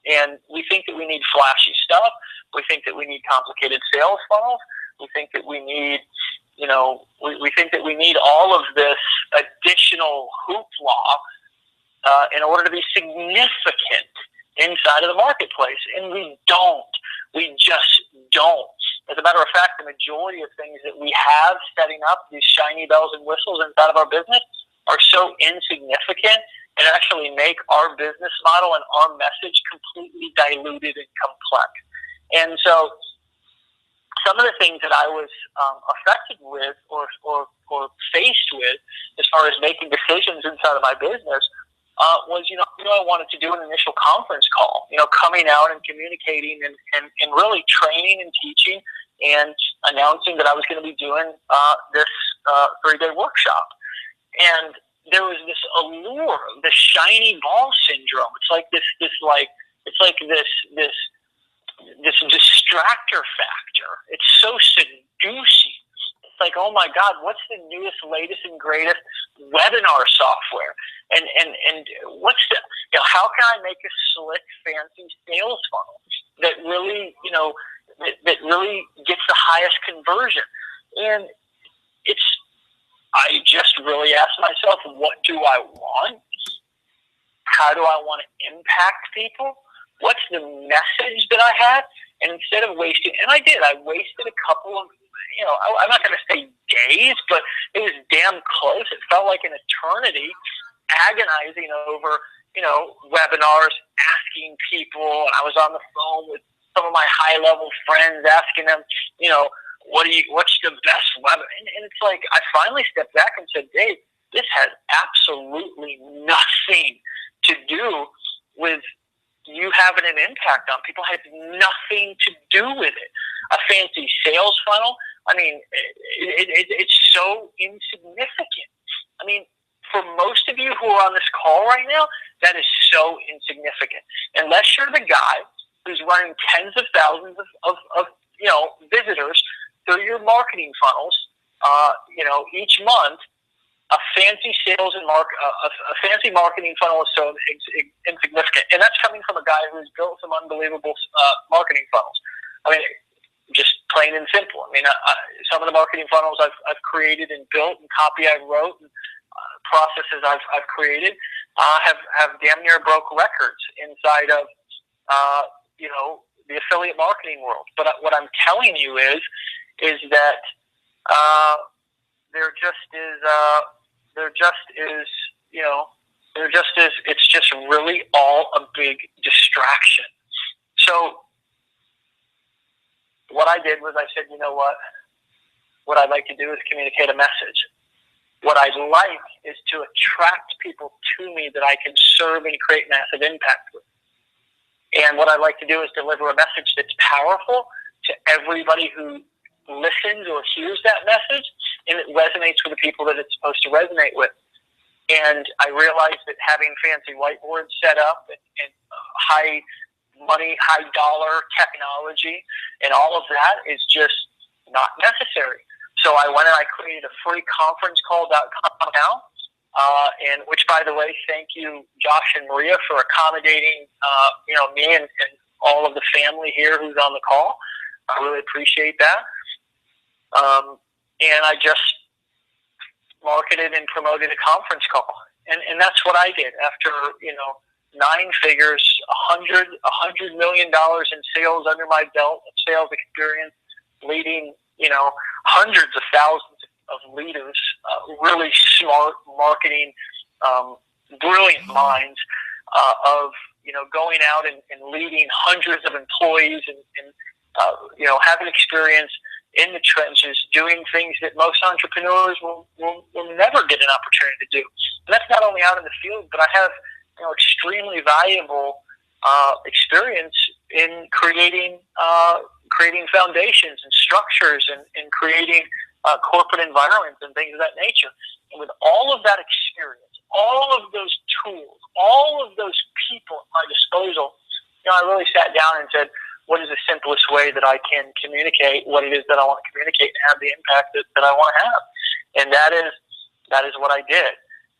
And we think that we need flashy stuff. We think that we need complicated sales funnels. We think that we need, we think that we need all of this additional hoopla in order to be significant inside of the marketplace. And we don't. We just don't. As a matter of fact, the majority of things that we have setting up, these shiny bells and whistles inside of our business, are so insignificant and actually make our business model and our message completely diluted and complex. And so some of the things that I was affected with or faced with as far as making decisions inside of my business was, I wanted to do an initial conference call, coming out and communicating and really training and teaching and announcing that I was going to be doing this 3-day workshop. And there was this allure, this shiny ball syndrome. It's like this pleasure factor. It's so seducing. It's like, oh my God, what's the newest, latest, and greatest webinar software? And what's the, how can I make a slick, fancy sales funnel that really, that really gets the highest conversion? And I just really asked myself, what do I want? How do I want to impact people? What's the message that I had? And instead of wasting, and I wasted a couple of, I'm not going to say days, but it was damn close. It felt like an eternity agonizing over, webinars, asking people. And I was on the phone with some of my high-level friends asking them, what's the best webinar? And it's like, I finally stepped back and said, Dave, this has absolutely nothing to do with you having an impact on people. It has nothing to do with it. A fancy sales funnel, it's so insignificant. For most of you who are on this call right now, that is so insignificant. Unless you're the guy who's running tens of thousands of visitors through your marketing funnels, each month, a fancy sales and a fancy marketing funnel is so insignificant, and that's coming from a guy who's built some unbelievable marketing funnels. Just plain and simple. Some of the marketing funnels I've created and built, and copy I've wrote, and processes I've created have damn near broke records inside of the affiliate marketing world. But what I'm telling you is that it's just really all a big distraction. So what I did was I said, what I'd like to do is communicate a message. What I'd like is to attract people to me that I can serve and create massive impact with. And what I'd like to do is deliver a message that's powerful to everybody who listens or hears that message, and it resonates with the people that it's supposed to resonate with. And I realized that having fancy whiteboards set up and high money, high dollar technology and all of that is just not necessary. So I went and I created a free conferencecall.com now, and which, by the way, thank you, Josh and Maria, for accommodating me and all of the family here who's on the call. I really appreciate that. And I just marketed and promoted a conference call. And that's what I did after, 9 figures, $100 million in sales under my belt, of sales experience, leading, hundreds of thousands of leaders, really smart marketing, brilliant minds, of, going out and leading hundreds of employees and having experience in the trenches, doing things that most entrepreneurs will never get an opportunity to do. And that's not only out in the field, but I have extremely valuable experience in creating foundations and structures and creating corporate environments and things of that nature. And with all of that experience, all of those tools, all of those people at my disposal, I really sat down and said, what is the simplest way that I can communicate what it is that I want to communicate and have the impact that I want to have? And that is what I did.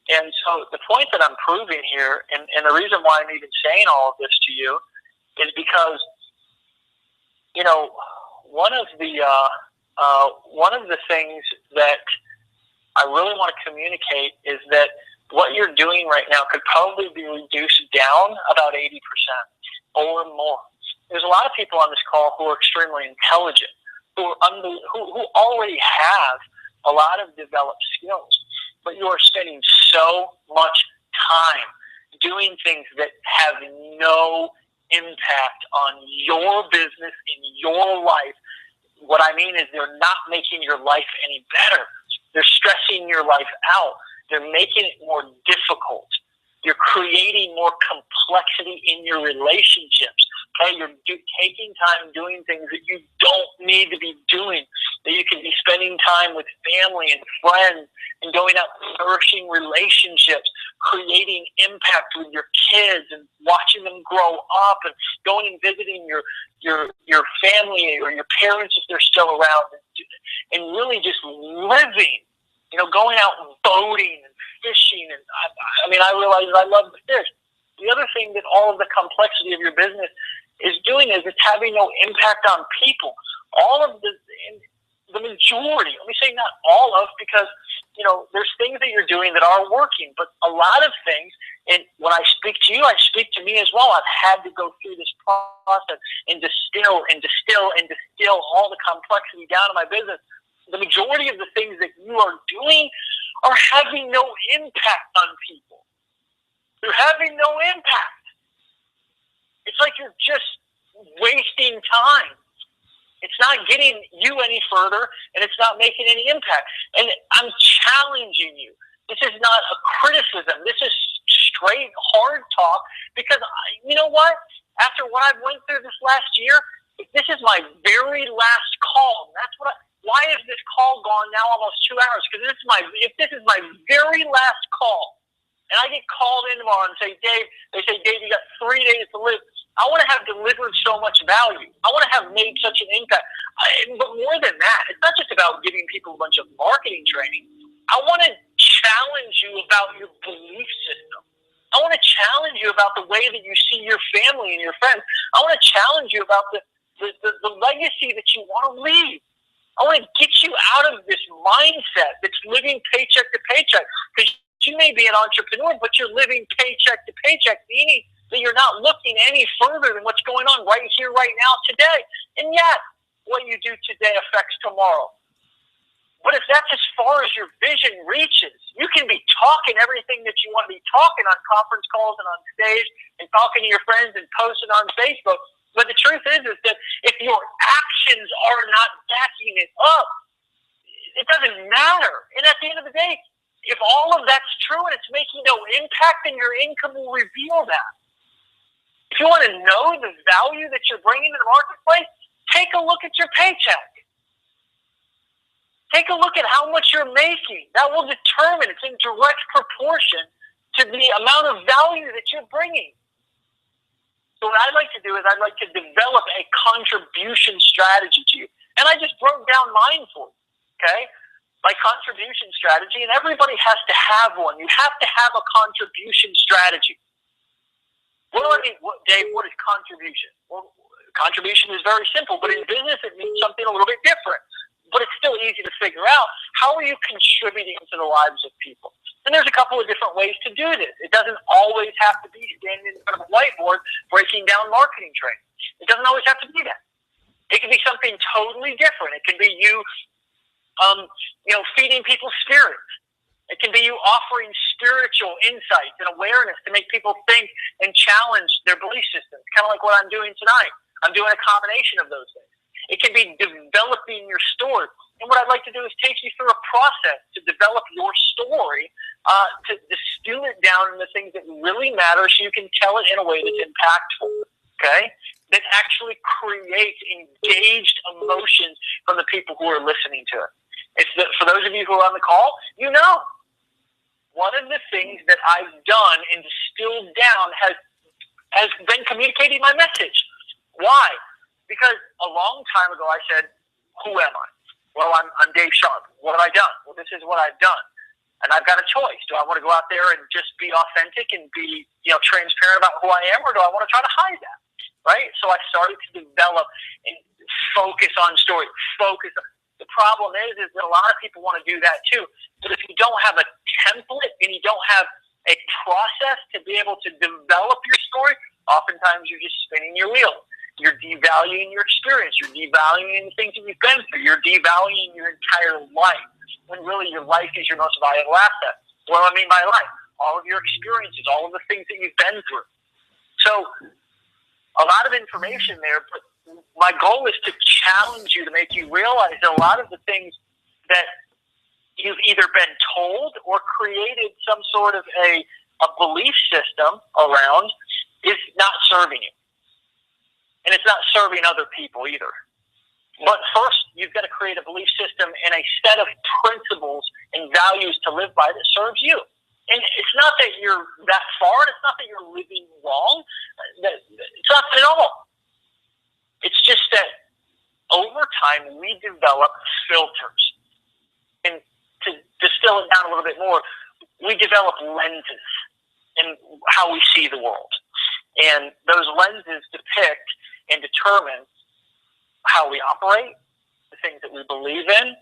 And so the point that I'm proving here, and the reason why I'm even saying all of this to you, is because, one of the things that I really want to communicate is that what you're doing right now could probably be reduced down about 80% or more. There's a lot of people on this call who are extremely intelligent, who already have a lot of developed skills, but you are spending so much time doing things that have no impact on your business in your life. What I mean is they're not making your life any better. They're stressing your life out. They're making it more difficult. You're creating more complexity in your relationships. Okay, you're taking time doing things that you don't need to be doing. that you can be spending time with family and friends and going out and nourishing relationships, creating impact with your kids and watching them grow up, and going and visiting your family or your parents if they're still around, and really just living, going out and boating and fishing. And I realize I love to fish. The other thing that all of the complexity of your business is doing is it's having no impact on people. All of the majority, let me say not all of, because, there's things that you're doing that are working, but a lot of things, and when I speak to you, I speak to me as well. I've had to go through this process and distill all the complexity down in my business. The majority of the things that you are doing are having no impact on people. They're having no impact. It's like you're just wasting time. It's not getting you any further, and it's not making any impact. And I'm challenging you. This is not a criticism. This is straight, hard talk, because you know what? After what I've went through this last year, this is my very last call. Why is this call gone now almost 2 hours? Because if this is my very last call, and I get called in tomorrow and say, Dave, you got 3 days to live. I want to have delivered so much value. I want to have made such an impact. But more than that, it's not just about giving people a bunch of marketing training. I want to challenge you about your belief system. I want to challenge you about the way that you see your family and your friends. I want to challenge you about the legacy that you want to leave. I want to get you out of this mindset that's living paycheck to paycheck. Because you may be an entrepreneur, but you're living paycheck to paycheck, meaning that you're not looking any further than what's going on right here, right now, today. And yet, what you do today affects tomorrow. But if that's as far as your vision reaches, you can be talking everything that you want to be talking on conference calls and on stage and talking to your friends and posting on Facebook. But the truth is that if your actions are not backing it up, it doesn't matter. And at the end of the day, if all of that's true and it's making no impact, then your income will reveal that. If you want to know the value that you're bringing to the marketplace, take a look at your paycheck. Take a look at how much you're making. That will determine, it's in direct proportion to the amount of value that you're bringing. So what I'd like to do is I'd like to develop a contribution strategy to you. And I just broke down mine for you, okay? My contribution strategy, and everybody has to have one. You have to have a contribution strategy. Dave, what is contribution? Well, contribution is very simple, but in business it means something a little bit different. But it's still easy to figure out. How are you contributing to the lives of people? And there's a couple of different ways to do this. It doesn't always have to be standing in front of a whiteboard breaking down marketing training. It doesn't always have to be that. It can be something totally different. It can be you, feeding people's spirits. It can be you offering spiritual insights and awareness to make people think and challenge their belief systems, kind of like what I'm doing tonight. I'm doing a combination of those things. It can be developing your story. And what I'd like to do is take you through a process to develop your story, to distill it down into things that really matter so you can tell it in a way that's impactful, okay? That actually creates engaged emotions from the people who are listening to it. For those of you who are on the call, you know. One of the things that I've done and distilled down has been communicating my message. Why? Because a long time ago I said, who am I? Well, I'm Dave Sharpe. What have I done? Well, this is what I've done. And I've got a choice. Do I want to go out there and just be authentic and be transparent about who I am, or do I want to try to hide that? Right? So I started to develop and focus on story. The problem is that a lot of people want to do that too. But if you don't have a template and you don't have a process to be able to develop your story, oftentimes you're just spinning your wheels. You're devaluing your experience. You're devaluing the things that you've been through. You're devaluing your entire life, when really your life is your most valuable asset. What do I mean by life? All of your experiences, all of the things that you've been through. So a lot of information there, but my goal is to challenge you, to make you realize that a lot of the things that you've either been told or created some sort of a belief system around is not serving you. And it's not serving other people either. But first, you've got to create a belief system and a set of principles and values to live by that serves you. And it's not that you're that far, and it's not that you're living wrong. It's not at all. It's just that over time, we develop filters. And to distill it down a little bit more, we develop lenses in how we see the world. And those lenses depict and determine how we operate, the things that we believe in,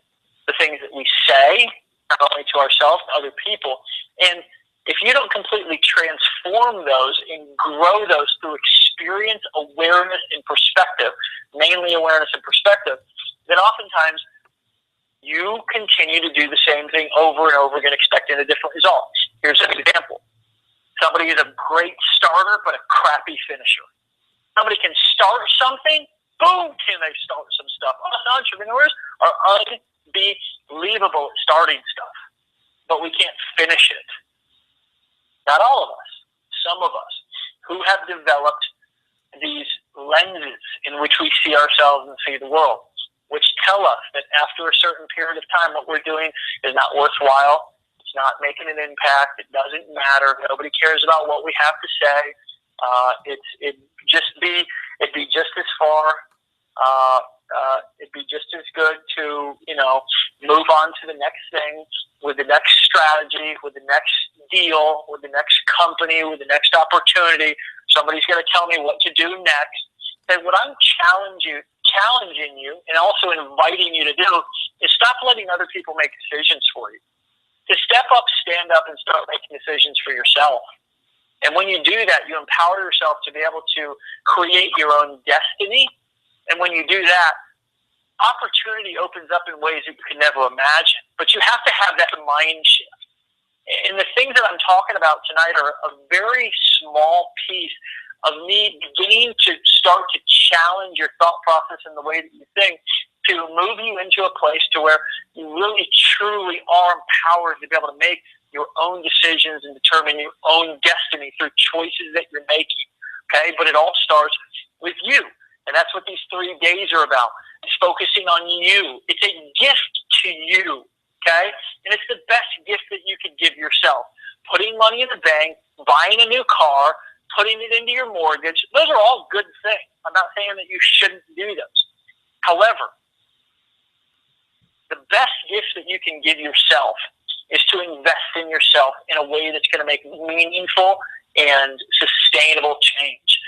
the things that we say, not only to ourselves, to other people. And if you don't completely transform those and grow those through experience, awareness, and perspective, mainly awareness and perspective, then oftentimes you continue to do the same thing over and over again, expecting a different result. Here's an example. Somebody is a great starter, but a crappy finisher. Somebody can start something, boom, can they start some stuff. Us entrepreneurs are unbelievable at starting stuff, but we can't finish it. Not all of us, some of us, who have developed these lenses in which we see ourselves and see the world, which tell us that after a certain period of time, what we're doing is not worthwhile. It's not making an impact. It doesn't matter. Nobody cares about what we have to say. It'd be just as far. It'd be just as good to, move on to the next thing with the next strategy, with the next deal, with the next company, with the next opportunity. Somebody's going to tell me what to do next. And what I'm challenging you and also inviting you to do is stop letting other people make decisions for you. To step up, stand up, and start making decisions for yourself. And when you do that, you empower yourself to be able to create your own destiny. And when you do that, opportunity opens up in ways that you could never imagine. But you have to have that mind shift. And the things that I'm talking about tonight are a very small piece of me beginning to start to challenge your thought process and the way that you think, to move you into a place to where you really truly are empowered to be able to make your own decisions and determine your own destiny through choices that you're making. Okay? But it all starts with you. And that's what these 3 days are about. It's focusing on you. It's a gift to you. Okay? And it's the best gift that you could give yourself. Putting money in the bank, buying a new car, putting it into your mortgage, those are all good things. I'm not saying that you shouldn't do those. However, the best gift that you can give yourself is to invest in yourself in a way that's going to make meaningful and sustainable change.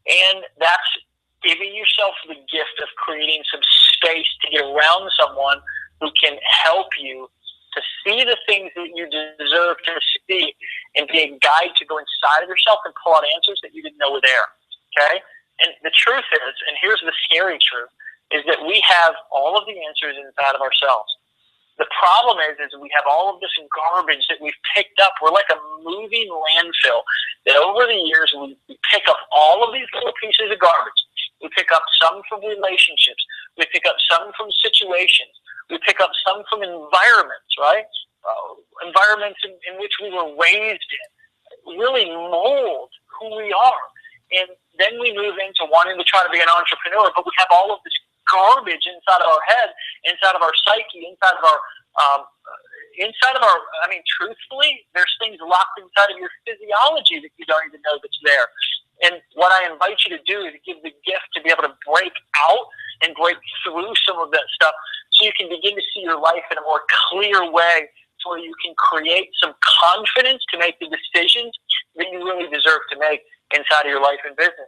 And that's giving yourself the gift of creating some space to get around someone who can help you to see the things that you deserve to see and be a guide to go inside of yourself and pull out answers that you didn't know were there. Okay? And the truth is, and here's the scary truth, is that we have all of the answers inside of ourselves. The problem is we have all of this garbage that we've picked up. We're like a moving landfill that over the years we pick up all of these little pieces of garbage. We pick up some from relationships. We pick up some from situations. We pick up some from environments, right? Environments in which we were raised in really mold who we are. And then we move into wanting to try to be an entrepreneur, but we have all of this garbage inside of our head, inside of our psyche, inside of our, truthfully, there's things locked inside of your physiology that you don't even know that's there. And what I invite you to do is give the gift to be able to break out and break through some of that stuff so you can begin to see your life in a more clear way, so where you can create some confidence to make the decisions that you really deserve to make inside of your life and business.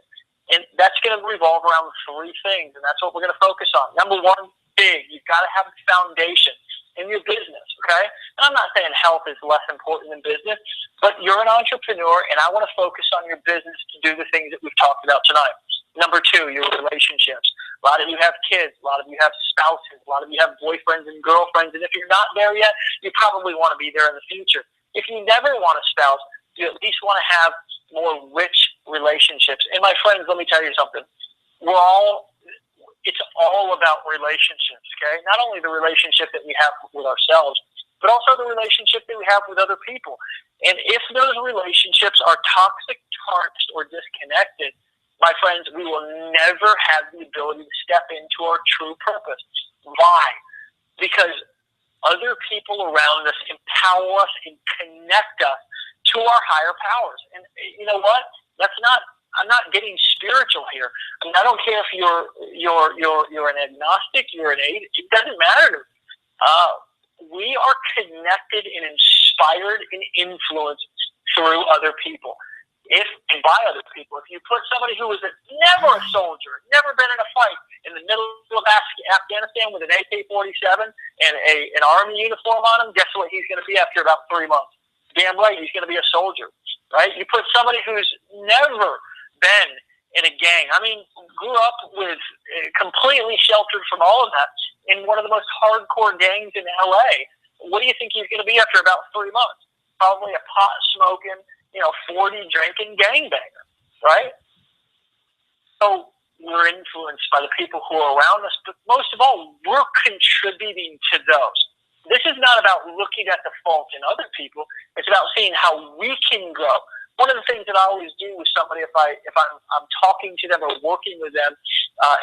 And that's going to revolve around 3 things, and that's what we're going to focus on. Number 1, big. You've got to have a foundation in your business, okay? And I'm not saying health is less important than business, but you're an entrepreneur, and I want to focus on your business to do the things that we've talked about tonight. Number 2, your relationships. A lot of you have kids. A lot of you have spouses. A lot of you have boyfriends and girlfriends, and if you're not there yet, you probably want to be there in the future. If you never want a spouse, you at least want to have more rich relationships. And my friends, let me tell you something. It's all about relationships, okay? Not only the relationship that we have with ourselves, but also the relationship that we have with other people. And if those relationships are toxic, tarnished, or disconnected, my friends, we will never have the ability to step into our true purpose. Why? Because other people around us empower us and connect us to our higher powers. And you know what? I'm not getting spiritual here. I mean, I don't care if you're an agnostic, you're an atheist. It doesn't matter to me. We are connected and inspired and influenced through other people. And by other people. If you put somebody who was never a soldier, never been in a fight, in the middle of Afghanistan with an AK-47 and an army uniform on him, guess what he's going to be after about 3 months? Damn right, he's going to be a soldier, right? You put somebody who's never been in a gang, I mean, grew up with completely sheltered from all of that in one of the most hardcore gangs in LA. What do you think he's going to be after about 3 months? Probably a pot-smoking, 40 drinking gangbanger, right? So we're influenced by the people who are around us, but most of all, we're contributing to those. This is not about looking at the faults in other people. It's about seeing how we can grow. One of the things that I always do with somebody, if I'm talking to them or working with them,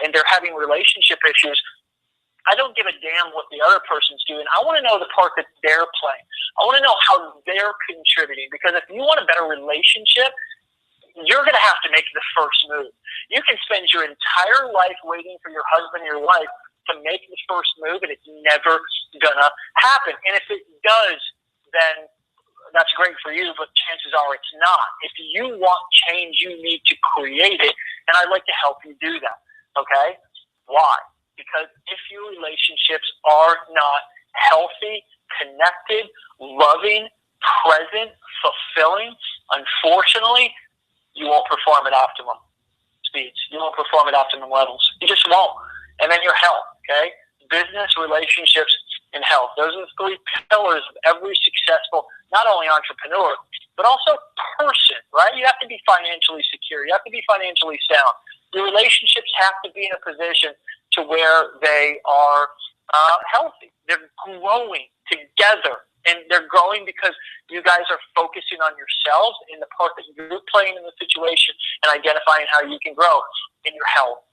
and they're having relationship issues, I don't give a damn what the other person's doing. I want to know the part that they're playing. I want to know how they're contributing, because if you want a better relationship, you're going to have to make the first move. You can spend your entire life waiting for your husband or your wife to make the first move, and it's never going to happen. And if it does, then that's great for you, but chances are it's not. If you want change, you need to create it, and I'd like to help you do that, okay? Why? Because if your relationships are not healthy, connected, loving, present, fulfilling, unfortunately, you won't perform at optimum speeds. You won't perform at optimum levels. You just won't. And then your health, okay? Business, relationships, and health. Those are the 3 pillars of every successful, not only entrepreneur, but also person, right? You have to be financially secure. You have to be financially sound. Your relationships have to be in a position to where they are healthy. They're growing together, and they're growing because you guys are focusing on yourselves and the part that you're playing in the situation and identifying how you can grow in your health.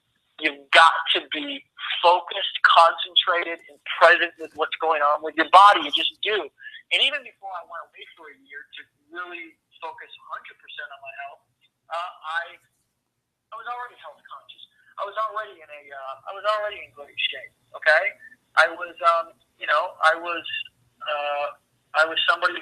You've got to be focused, concentrated, and present with what's going on with your body. You just do. And even before I went away for a year to really focus 100% on my health, I was already health conscious. I was already in great shape. Okay, I was somebody